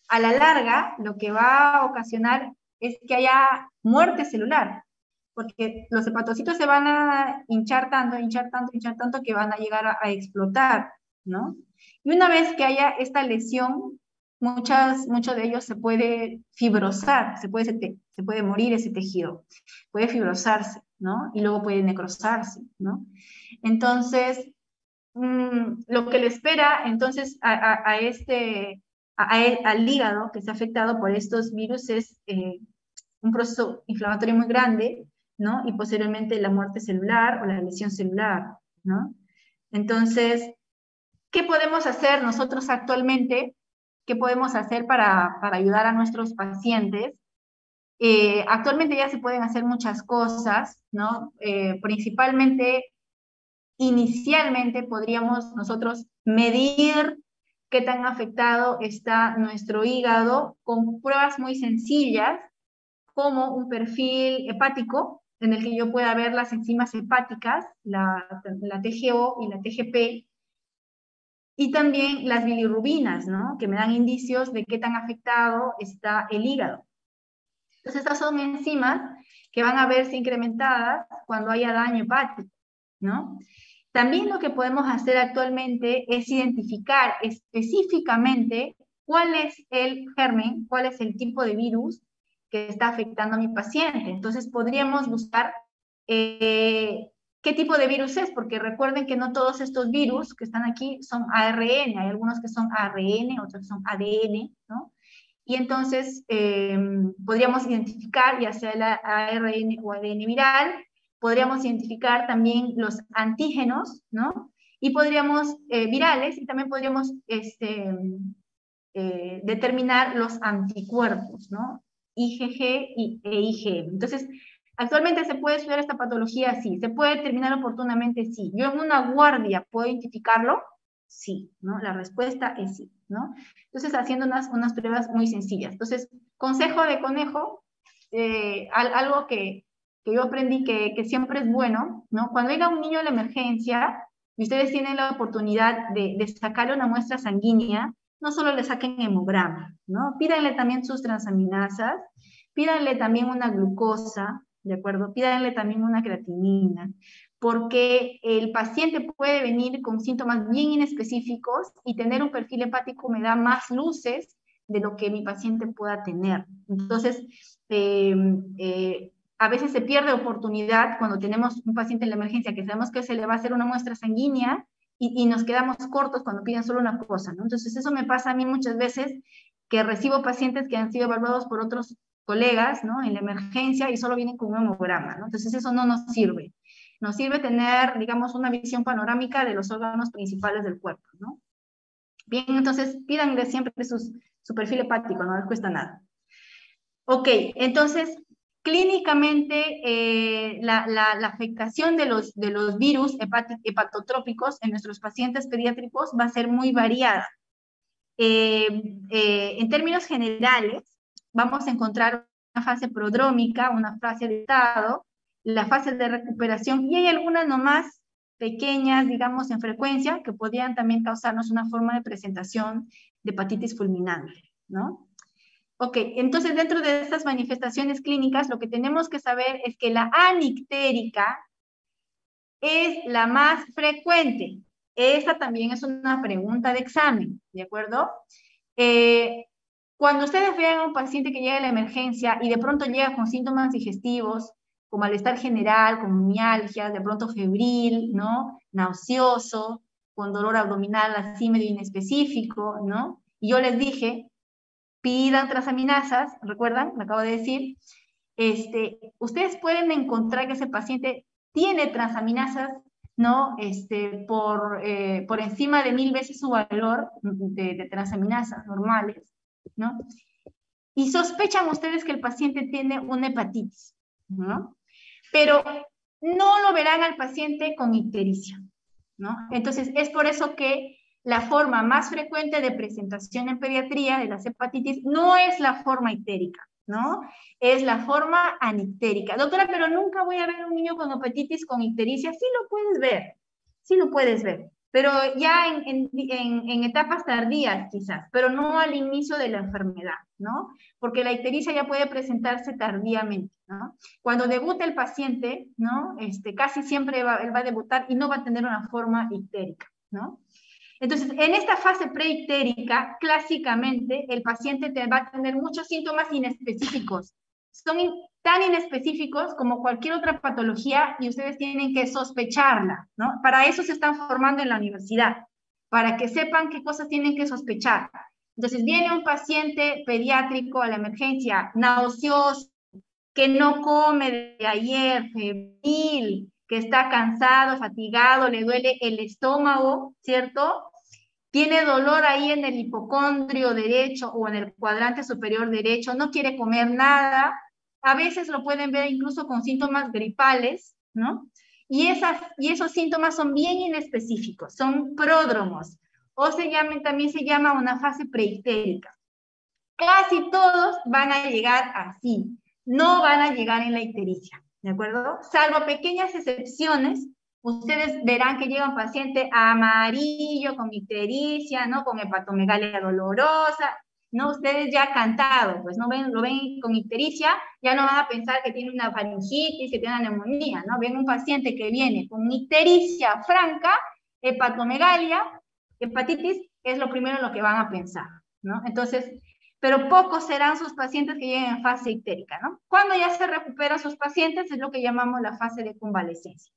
a la larga, lo que va a ocasionar es que haya muerte celular, porque los hepatocitos se van a hinchar tanto, que van a llegar a explotar, ¿no? Y una vez que haya esta lesión mucho de ellos se puede fibrosar, se puede morir ese tejido, puede fibrosarse, ¿no? Y luego puede necrosarse, ¿no? Entonces, lo que le espera entonces al hígado que está afectado por estos virus es un proceso inflamatorio muy grande, ¿no? Y posteriormente la muerte celular o la lesión celular, ¿no? Entonces, ¿qué podemos hacer nosotros actualmente? ¿Qué podemos hacer para ayudar a nuestros pacientes? Actualmente ya se pueden hacer muchas cosas, ¿no? Principalmente, inicialmente podríamos nosotros medir qué tan afectado está nuestro hígado con pruebas muy sencillas, como un perfil hepático, en el que yo pueda ver las enzimas hepáticas, la TGO y la TGP, y también las bilirrubinas, ¿no? Que me dan indicios de qué tan afectado está el hígado. Entonces, estas son enzimas que van a verse incrementadas cuando haya daño hepático, ¿no? También lo que podemos hacer actualmente es identificar específicamente cuál es el germen, cuál es el tipo de virus que está afectando a mi paciente. Entonces, podríamos buscar qué tipo de virus es, porque recuerden que no todos estos virus que están aquí son ARN, hay algunos que son ARN, otros que son ADN, ¿no? Y entonces podríamos identificar ya sea el ARN o ADN viral, podríamos identificar también los antígenos, ¿no? Y podríamos, virales, y también podríamos determinar los anticuerpos, ¿no? IgG e IgM. Entonces, actualmente se puede estudiar esta patología, sí. ¿Se puede determinar oportunamente? Sí. ¿Yo en una guardia puedo identificarlo? Sí, ¿no? La respuesta es sí, ¿no? Entonces, haciendo unas pruebas muy sencillas. Entonces, consejo de conejo, algo que yo aprendí que siempre es bueno, ¿no? Cuando llega un niño a la emergencia y ustedes tienen la oportunidad de sacarle una muestra sanguínea, no solo le saquen hemograma, ¿no? Pídanle también sus transaminasas, pídanle también una glucosa, ¿de acuerdo? Pídanle también una creatinina, porque el paciente puede venir con síntomas bien inespecíficos y tener un perfil hepático me da más luces de lo que mi paciente pueda tener. Entonces, a veces se pierde oportunidad cuando tenemos un paciente en la emergencia que sabemos que se le va a hacer una muestra sanguínea y nos quedamos cortos cuando piden solo una cosa, ¿no? Entonces eso me pasa a mí muchas veces, que recibo pacientes que han sido evaluados por otros colegas, ¿no? En la emergencia y solo vienen con un hemograma, ¿no? Entonces eso no nos sirve. Nos sirve tener, digamos, una visión panorámica de los órganos principales del cuerpo, ¿no? Bien, entonces pídanle siempre su perfil hepático, no les cuesta nada. Ok, entonces, clínicamente, la afectación de los virus hepatotrópicos en nuestros pacientes pediátricos va a ser muy variada. En términos generales, vamos a encontrar una fase prodrómica, una fase de estado, la fase de recuperación, y hay algunas nomás pequeñas, digamos, en frecuencia, que podrían también causarnos una forma de presentación de hepatitis fulminante, ¿no? Ok, entonces dentro de estas manifestaciones clínicas, lo que tenemos que saber es que la anictérica es la más frecuente. Esta también es una pregunta de examen, ¿de acuerdo? Cuando ustedes vean a un paciente que llega a la emergencia y de pronto llega con síntomas digestivos, con malestar general, con mialgia, de pronto febril, ¿no? Nauseoso, con dolor abdominal así medio inespecífico, ¿no? Y yo les dije, pidan transaminasas, ¿recuerdan? Me acabo de decir. Ustedes pueden encontrar que ese paciente tiene transaminasas, ¿no? Por encima de 1000 veces su valor de transaminasas normales, ¿no? Y sospechan ustedes que el paciente tiene una hepatitis, ¿no? Pero no lo verán al paciente con ictericia, ¿no? Entonces, es por eso que la forma más frecuente de presentación en pediatría de las hepatitis no es la forma ictérica, ¿no? Es la forma anictérica. Doctora, pero nunca voy a ver a un niño con hepatitis con ictericia. Sí lo puedes ver, sí lo puedes ver, pero ya en etapas tardías quizás, pero no al inicio de la enfermedad, ¿no? Porque la ictericia ya puede presentarse tardíamente, ¿no? Cuando debuta el paciente, ¿no? Casi siempre él va a debutar y no va a tener una forma ictérica, ¿no? Entonces, en esta fase preictérica, clásicamente, el paciente va a tener muchos síntomas inespecíficos. Son tan inespecíficos como cualquier otra patología y ustedes tienen que sospecharla, ¿no? Para eso se están formando en la universidad, para que sepan qué cosas tienen que sospechar. Entonces, viene un paciente pediátrico a la emergencia, nauseoso, que no come de ayer, febril, que está cansado, fatigado, le duele el estómago, ¿cierto? Tiene dolor ahí en el hipocondrio derecho o en el cuadrante superior derecho, no quiere comer nada, a veces lo pueden ver incluso con síntomas gripales, ¿no? Y esos síntomas son bien inespecíficos, son pródromos, o también se llama una fase preictérica. Casi todos van a llegar así, no van a llegar en la ictericia, ¿de acuerdo? Salvo pequeñas excepciones. Ustedes verán que llega un paciente amarillo con ictericia, ¿no? Con hepatomegalia dolorosa, ¿no? Ustedes ya cantados, pues no ven, lo ven con ictericia, ya no van a pensar que tiene una faringitis, que tiene una neumonía, ¿no? Ven un paciente que viene con ictericia franca, hepatomegalia, hepatitis, es lo primero en lo que van a pensar, ¿no? Entonces, pero pocos serán sus pacientes que lleguen en fase ictérica, ¿no? Cuando ya se recuperan sus pacientes es lo que llamamos la fase de convalescencia.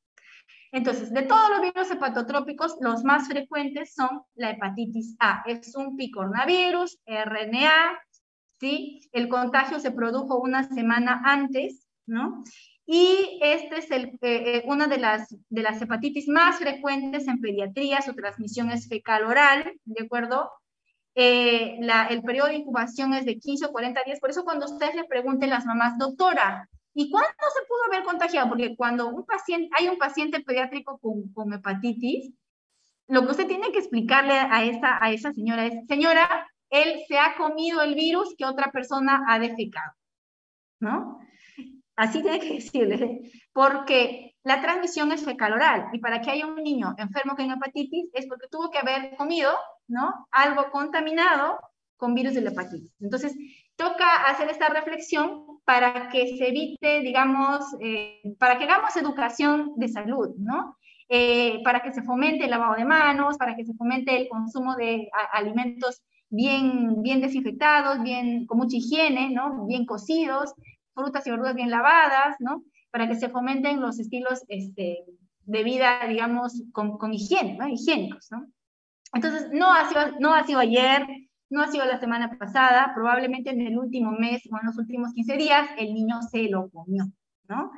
Entonces, de todos los virus hepatotrópicos, los más frecuentes son la hepatitis A. Es un picornavirus, RNA, ¿sí? El contagio se produjo una semana antes, ¿no? Y este es una de las hepatitis más frecuentes en pediatría. Su transmisión es fecal-oral, ¿de acuerdo? El periodo de incubación es de 15 o 40 días. Por eso cuando ustedes le pregunten a las mamás, doctora, ¿y cuándo se pudo haber contagiado? Porque cuando hay un paciente pediátrico con hepatitis, lo que usted tiene que explicarle a esa señora es, señora, él se ha comido el virus que otra persona ha defecado, ¿no? Así tiene que decirle, porque la transmisión es fecal-oral, y para que haya un niño enfermo con hepatitis es porque tuvo que haber comido, ¿no? Algo contaminado con virus de la hepatitis. Entonces, toca hacer esta reflexión para que se evite, digamos, para que hagamos educación de salud, ¿no? Para que se fomente el lavado de manos, para que se fomente el consumo de alimentos bien desinfectados, con mucha higiene, ¿no? Bien cocidos, frutas y verduras bien lavadas, ¿no? Para que se fomenten los estilos de vida, digamos, con higiene, ¿no? Higiénicos, ¿no? Entonces, no ha sido ayer, no ha sido la semana pasada, probablemente en el último mes o en los últimos 15 días el niño se lo comió, ¿no?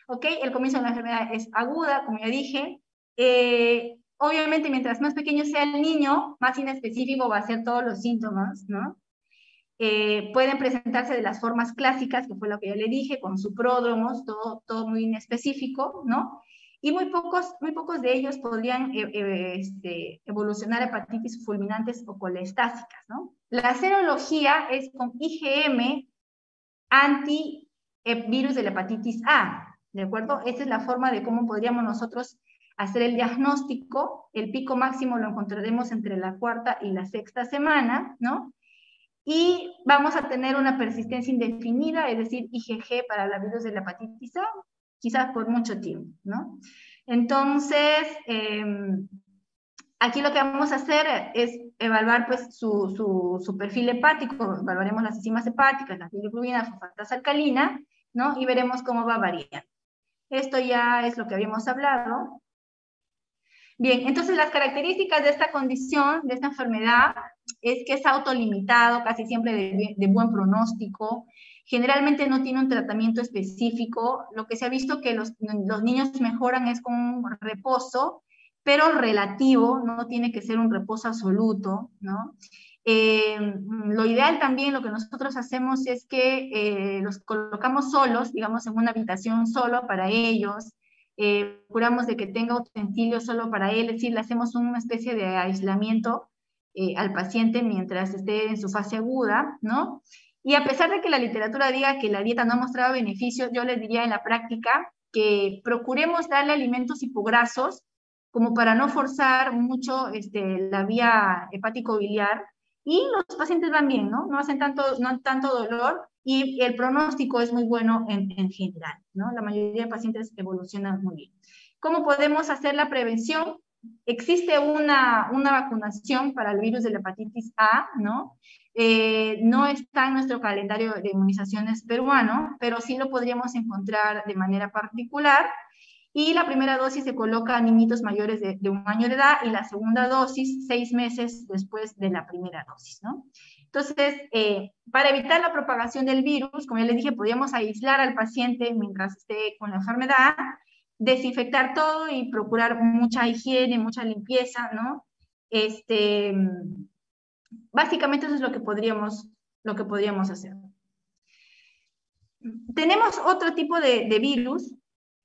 ¿Ok? El comienzo de la enfermedad es aguda, como ya dije. Obviamente, mientras más pequeño sea el niño, más inespecífico va a ser todos los síntomas, ¿no? Pueden presentarse de las formas clásicas, que fue lo que yo le dije, con su pródromos, todo muy inespecífico, ¿no? Y muy pocos de ellos podrían evolucionar a hepatitis fulminantes o colestásicas, ¿no? La serología es con IgM antivirus de la hepatitis A, ¿de acuerdo? Esta es la forma de cómo podríamos nosotros hacer el diagnóstico. El pico máximo lo encontraremos entre la 4ª y la 6ª semana, ¿no? Y vamos a tener una persistencia indefinida, es decir, IgG para la virus de la hepatitis A, quizás por mucho tiempo, ¿no? Entonces, aquí lo que vamos a hacer es evaluar pues, su perfil hepático, evaluaremos las enzimas hepáticas, la bilirrubina, fosfatasa alcalina, ¿no? Y veremos cómo va a variar. Esto ya es lo que habíamos hablado. Bien, entonces las características de esta condición, de esta enfermedad, es que es autolimitado, casi siempre de buen pronóstico, generalmente no tiene un tratamiento específico, lo que se ha visto que los niños mejoran es con un reposo, pero relativo, no tiene que ser un reposo absoluto, ¿no? Lo ideal también, lo que nosotros hacemos es que los colocamos solos, digamos en una habitación solo para ellos, procuramos de que tenga utensilios solo para él, es decir, le hacemos una especie de aislamiento al paciente mientras esté en su fase aguda, ¿no? Y a pesar de que la literatura diga que la dieta no ha mostrado beneficios, yo les diría en la práctica que procuremos darle alimentos hipograsos como para no forzar mucho la vía hepático-biliar, y los pacientes van bien, ¿no? No hacen tanto dolor, y el pronóstico es muy bueno en general, ¿no? La mayoría de pacientes evolucionan muy bien. ¿Cómo podemos hacer la prevención? existe una vacunación para el virus de la hepatitis A, ¿no? No está en nuestro calendario de inmunizaciones peruano, pero sí lo podríamos encontrar de manera particular. Y la primera dosis se coloca a niñitos mayores de 1 año de edad y la segunda dosis 6 meses después de la primera dosis, ¿no? Entonces, para evitar la propagación del virus, como ya les dije, podríamos aislar al paciente mientras esté con la enfermedad, desinfectar todo y procurar mucha higiene, mucha limpieza, ¿no? Básicamente eso es lo que podríamos hacer. Tenemos otro tipo de virus,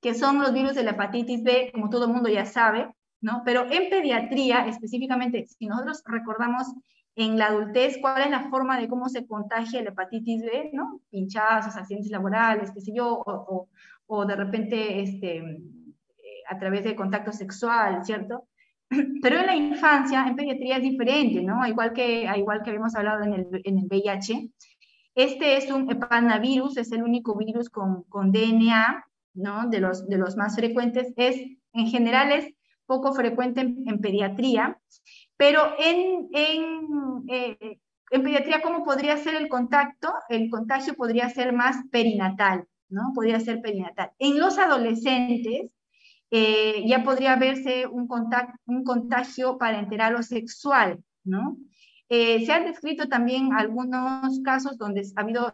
que son los virus de la hepatitis B, como todo el mundo ya sabe, ¿no? Pero en pediatría, específicamente, si nosotros recordamos en la adultez cuál es la forma de cómo se contagia la hepatitis B, ¿no? Pinchazos, accidentes laborales, qué sé yo, o de repente a través de contacto sexual, ¿cierto? Pero en la infancia, en pediatría es diferente, ¿no? Igual que habíamos hablado en el VIH. Este es un hepanavirus, es el único virus con DNA, ¿no? De los más frecuentes. En general es poco frecuente en pediatría, pero en pediatría, ¿cómo podría ser el contacto? El contagio podría ser más perinatal, ¿no? Podría ser perinatal. En los adolescentes, ya podría verse un contagio parenteral o sexual, ¿no? Se han descrito también algunos casos donde ha habido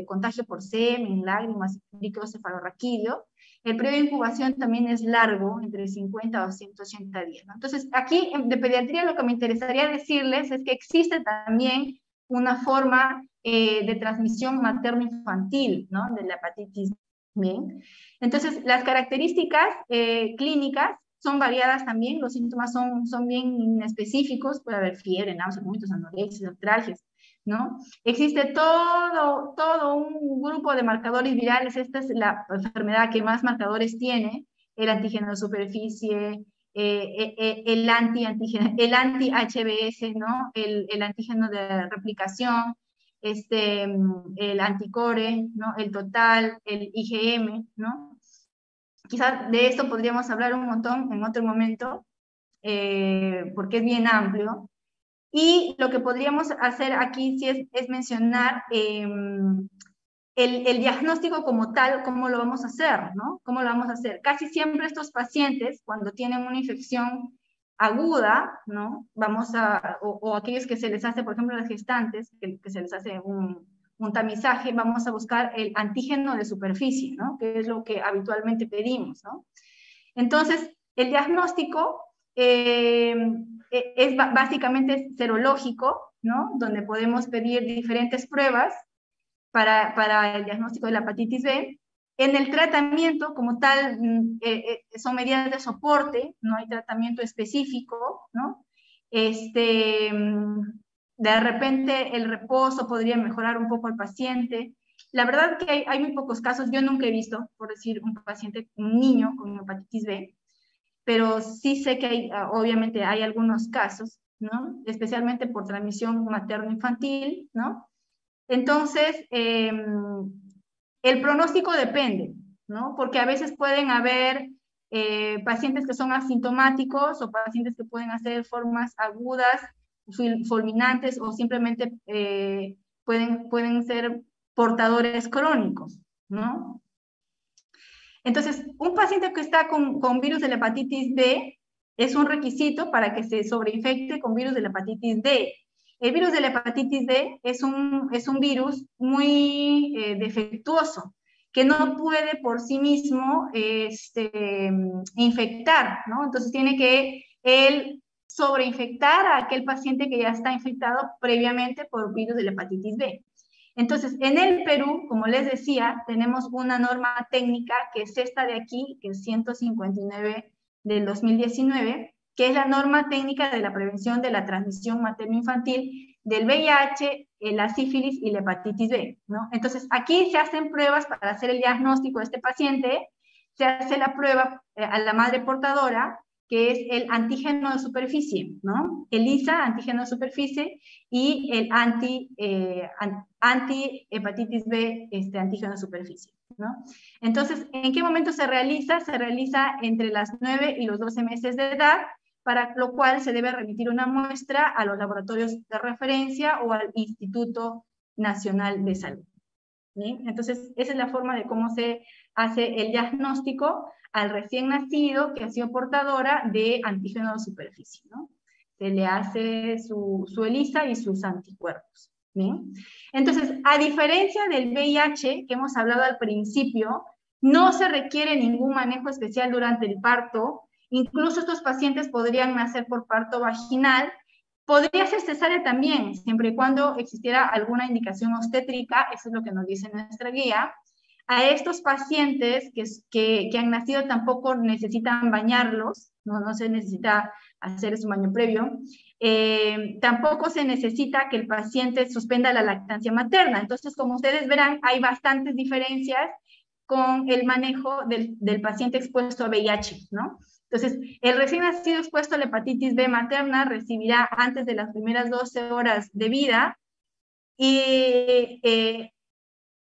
contagio por semen, lágrimas, líquido cefalorraquídeo. El periodo de incubación también es largo, entre 50 o 180 días, ¿no? Entonces, aquí de pediatría lo que me interesaría decirles es que existe también una forma de transmisión materno-infantil, ¿no? De la hepatitis B. Entonces, las características clínicas son variadas también, los síntomas son bien específicos, puede haber fiebre, náuseas, vómitos, anorexia, artralgias, ¿no? Existe todo un grupo de marcadores virales. Esta es la enfermedad que más marcadores tiene: el antígeno de superficie, el anti-HBs, ¿no? El antígeno de replicación, el anticore, ¿no? El total, el IgM, ¿no? Quizás de esto podríamos hablar un montón en otro momento, porque es bien amplio. Y lo que podríamos hacer aquí sí es mencionar el diagnóstico como tal, cómo lo vamos a hacer, ¿no? ¿Cómo lo vamos a hacer? Casi siempre estos pacientes, cuando tienen una infección aguda, ¿no? O aquellos que se les hace, por ejemplo, las gestantes, que se les hace un tamizaje, vamos a buscar el antígeno de superficie, ¿no? Que es lo que habitualmente pedimos, ¿no? Entonces, el diagnóstico es básicamente serológico, ¿no? Donde podemos pedir diferentes pruebas para el diagnóstico de la hepatitis B. En el tratamiento, como tal, son medidas de soporte, no hay tratamiento específico, ¿no? De repente el reposo podría mejorar un poco al paciente. La verdad que hay muy pocos casos, yo nunca he visto, por decir, un niño con hepatitis B, pero sí sé que obviamente hay algunos casos, ¿no? Especialmente por transmisión materno-infantil, ¿no? Entonces, el pronóstico depende, ¿no? Porque a veces pueden haber pacientes que son asintomáticos o pacientes que pueden hacer formas agudas, fulminantes, o simplemente pueden ser portadores crónicos, ¿no? Entonces, un paciente que está con virus de la hepatitis B es un requisito para que se sobreinfecte con virus de la hepatitis D. El virus de la hepatitis D es un virus muy defectuoso, que no puede por sí mismo infectar, ¿no? Entonces tiene que él sobreinfectar a aquel paciente que ya está infectado previamente por virus de la hepatitis B. Entonces, en el Perú, como les decía, tenemos una norma técnica que es esta de aquí, que es 159 del 2019, que es la norma técnica de la prevención de la transmisión materno-infantil del VIH, la sífilis y la hepatitis B, ¿no? Entonces, aquí se hacen pruebas para hacer el diagnóstico de este paciente, se hace la prueba a la madre portadora, que es el antígeno de superficie, ¿no? El ELISA, antígeno de superficie, y el anti-hepatitis B, antígeno de superficie, ¿no? Entonces, ¿en qué momento se realiza? Se realiza entre las 9 y los 12 meses de edad, para lo cual se debe remitir una muestra a los laboratorios de referencia o al Instituto Nacional de Salud. ¿Sí? Entonces, esa es la forma de cómo se hace el diagnóstico al recién nacido que ha sido portadora de antígeno de superficie, ¿no? Se le hace su ELISA y sus anticuerpos. ¿Bien? Entonces, a diferencia del VIH que hemos hablado al principio, no se requiere ningún manejo especial durante el parto. Incluso estos pacientes podrían nacer por parto vaginal. Podría ser cesárea también, siempre y cuando existiera alguna indicación obstétrica, eso es lo que nos dice nuestra guía. A estos pacientes que han nacido tampoco necesitan bañarlos, no se necesita hacer su baño previo. Tampoco se necesita que el paciente suspenda la lactancia materna. Entonces, como ustedes verán, hay bastantes diferencias con el manejo del paciente expuesto a VIH, ¿no? Entonces, el recién nacido expuesto a la hepatitis B materna recibirá antes de las primeras 12 horas de vida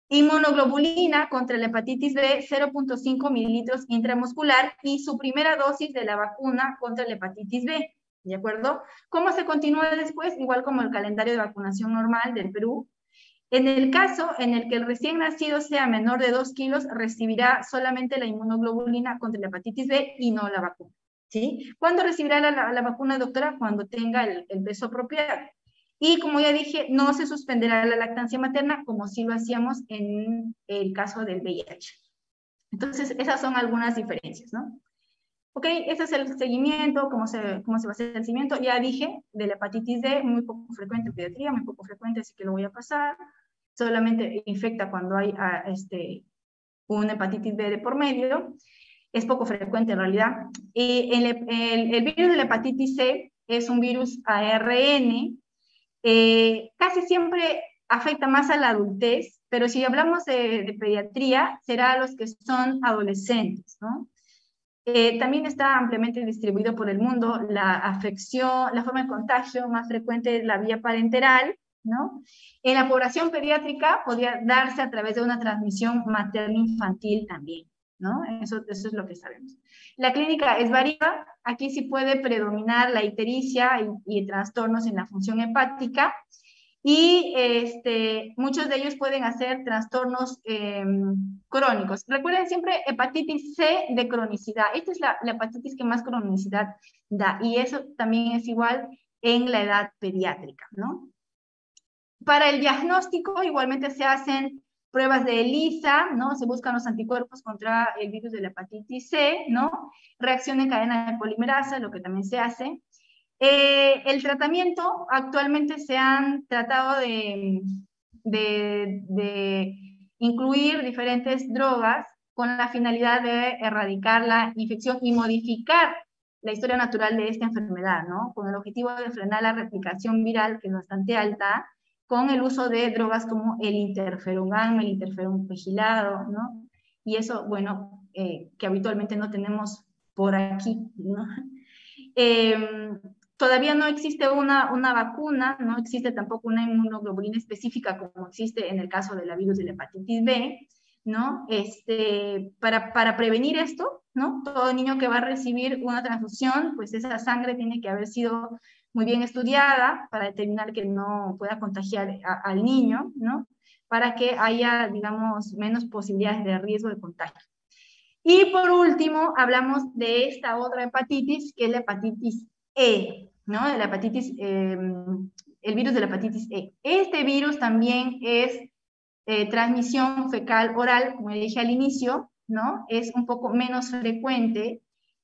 inmunoglobulina contra la hepatitis B 0.5 mililitros intramuscular y su primera dosis de la vacuna contra la hepatitis B, ¿de acuerdo? ¿Cómo se continúa después? Igual como el calendario de vacunación normal del Perú. En el caso en el que el recién nacido sea menor de 2 kilos, recibirá solamente la inmunoglobulina contra la hepatitis B y no la vacuna. ¿Sí? ¿Cuándo recibirá la vacuna, doctora? Cuando tenga el peso apropiado. Y como ya dije, no se suspenderá la lactancia materna como sí lo hacíamos en el caso del VIH. Entonces, esas son algunas diferencias, ¿no? Ok, ese es el seguimiento, cómo se va a hacer el seguimiento. Ya dije, de la hepatitis D, muy poco frecuente en pediatría, muy poco frecuente, así que lo voy a pasar. Solamente infecta cuando hay una hepatitis B de por medio. Es poco frecuente en realidad. El virus de la hepatitis C es un virus ARN. Casi siempre afecta más a la adultez, pero si hablamos de pediatría, será a los que son adolescentes, ¿no? También está ampliamente distribuido por el mundo. La afección, la forma de contagio más frecuente es la vía parenteral, ¿no? En la población pediátrica podría darse a través de una transmisión materno-infantil también, ¿no? Eso es lo que sabemos. La clínica es variada. Aquí sí puede predominar la ictericia y trastornos en la función hepática. Y muchos de ellos pueden hacer trastornos crónicos. Recuerden siempre hepatitis C de cronicidad. Esta es la hepatitis que más cronicidad da, y eso también es igual en la edad pediátrica, ¿no? Para el diagnóstico igualmente se hacen pruebas de ELISA, ¿no? Se buscan los anticuerpos contra el virus de la hepatitis C, ¿no? Reacción en cadena de polimerasa, lo que también se hace. El tratamiento, actualmente se han tratado de incluir diferentes drogas con la finalidad de erradicar la infección y modificar la historia natural de esta enfermedad, ¿no? Con el objetivo de frenar la replicación viral, que es bastante alta, con el uso de drogas como el interferón gamma, el interferón pegilado, ¿no? Y eso, bueno, que habitualmente no tenemos por aquí, ¿no? Todavía no existe una vacuna, no existe tampoco una inmunoglobulina específica como existe en el caso de la virus de la hepatitis B, ¿no? Para prevenir esto, ¿no? Todo niño que va a recibir una transfusión, pues esa sangre tiene que haber sido muy bien estudiada para determinar que no pueda contagiar al niño, ¿no? Para que haya, digamos, menos posibilidades de riesgo de contagio. Y por último, hablamos de esta otra hepatitis, que es la hepatitis E, ¿no? De la hepatitis, el virus de la hepatitis E. Este virus también es transmisión fecal oral, como dije al inicio, ¿no? Es un poco menos frecuente.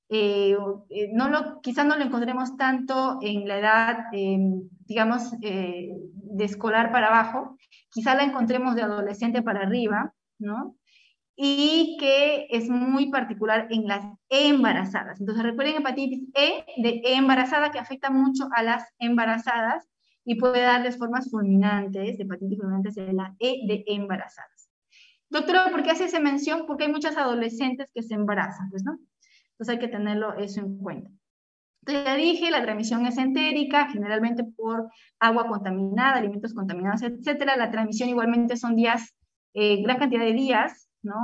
Quizás no lo encontremos tanto en la edad, digamos, de escolar para abajo. Quizás la encontremos de adolescente para arriba, ¿no? Y que es muy particular en las embarazadas. Entonces recuerden hepatitis E de embarazada, que afecta mucho a las embarazadas y puede darles formas fulminantes, de hepatitis fulminantes de la E de embarazadas. Doctora, ¿por qué hace esa mención? Porque hay muchas adolescentes que se embarazan, pues, ¿no? Entonces hay que tenerlo eso en cuenta. Entonces ya dije, la transmisión es entérica, generalmente por agua contaminada, alimentos contaminados, etcétera. La transmisión igualmente son días, gran cantidad de días, ¿no?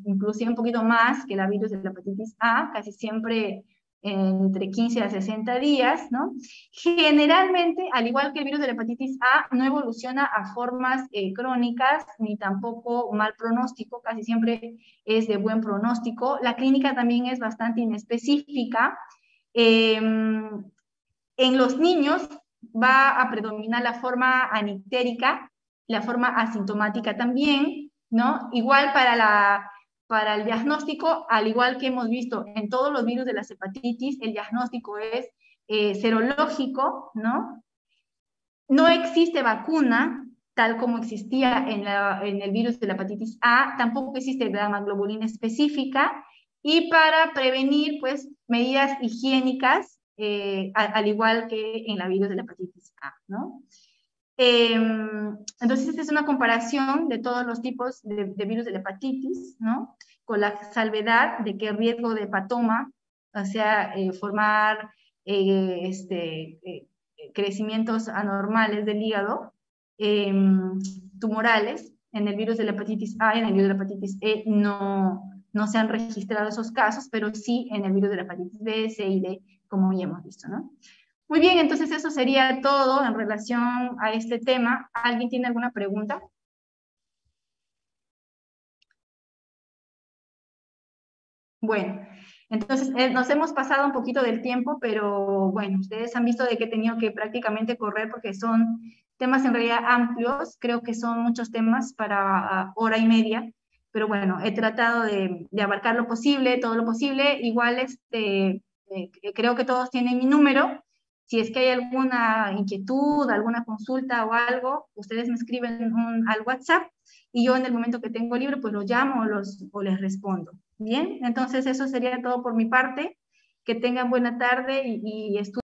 Inclusive un poquito más que la virus de la hepatitis A, casi siempre entre 15 a 60 días, ¿no? Generalmente, al igual que el virus de la hepatitis A, no evoluciona a formas crónicas, ni tampoco mal pronóstico, casi siempre es de buen pronóstico. La clínica también es bastante inespecífica. En los niños va a predominar la forma anictérica, la forma asintomática también, ¿no? Igual para el diagnóstico, al igual que hemos visto en todos los virus de las hepatitis, el diagnóstico es serológico, ¿no? No existe vacuna, tal como existía en el virus de la hepatitis A, tampoco existe gamma globulina específica, y para prevenir, pues, medidas higiénicas, al igual que en la virus de la hepatitis A, ¿no? Entonces, esta es una comparación de todos los tipos de virus de la hepatitis, ¿no? Con la salvedad de que el riesgo de hepatoma, o sea, formar crecimientos anormales del hígado, tumorales, en el virus de la hepatitis A y en el virus de la hepatitis E no se han registrado esos casos, pero sí en el virus de la hepatitis B, C y D, como ya hemos visto, ¿no? Muy bien, entonces eso sería todo en relación a este tema. ¿Alguien tiene alguna pregunta? Bueno, entonces nos hemos pasado un poquito del tiempo, pero bueno, ustedes han visto de que he tenido que prácticamente correr porque son temas en realidad amplios. Creo que son muchos temas para hora y media, pero bueno, he tratado de abarcar lo posible, todo lo posible. Igual creo que todos tienen mi número. Si es que hay alguna inquietud, alguna consulta o algo, ustedes me escriben al WhatsApp y yo en el momento que tengo libre, pues los llamo o les respondo. Bien, entonces eso sería todo por mi parte. Que tengan buena tarde y estudien.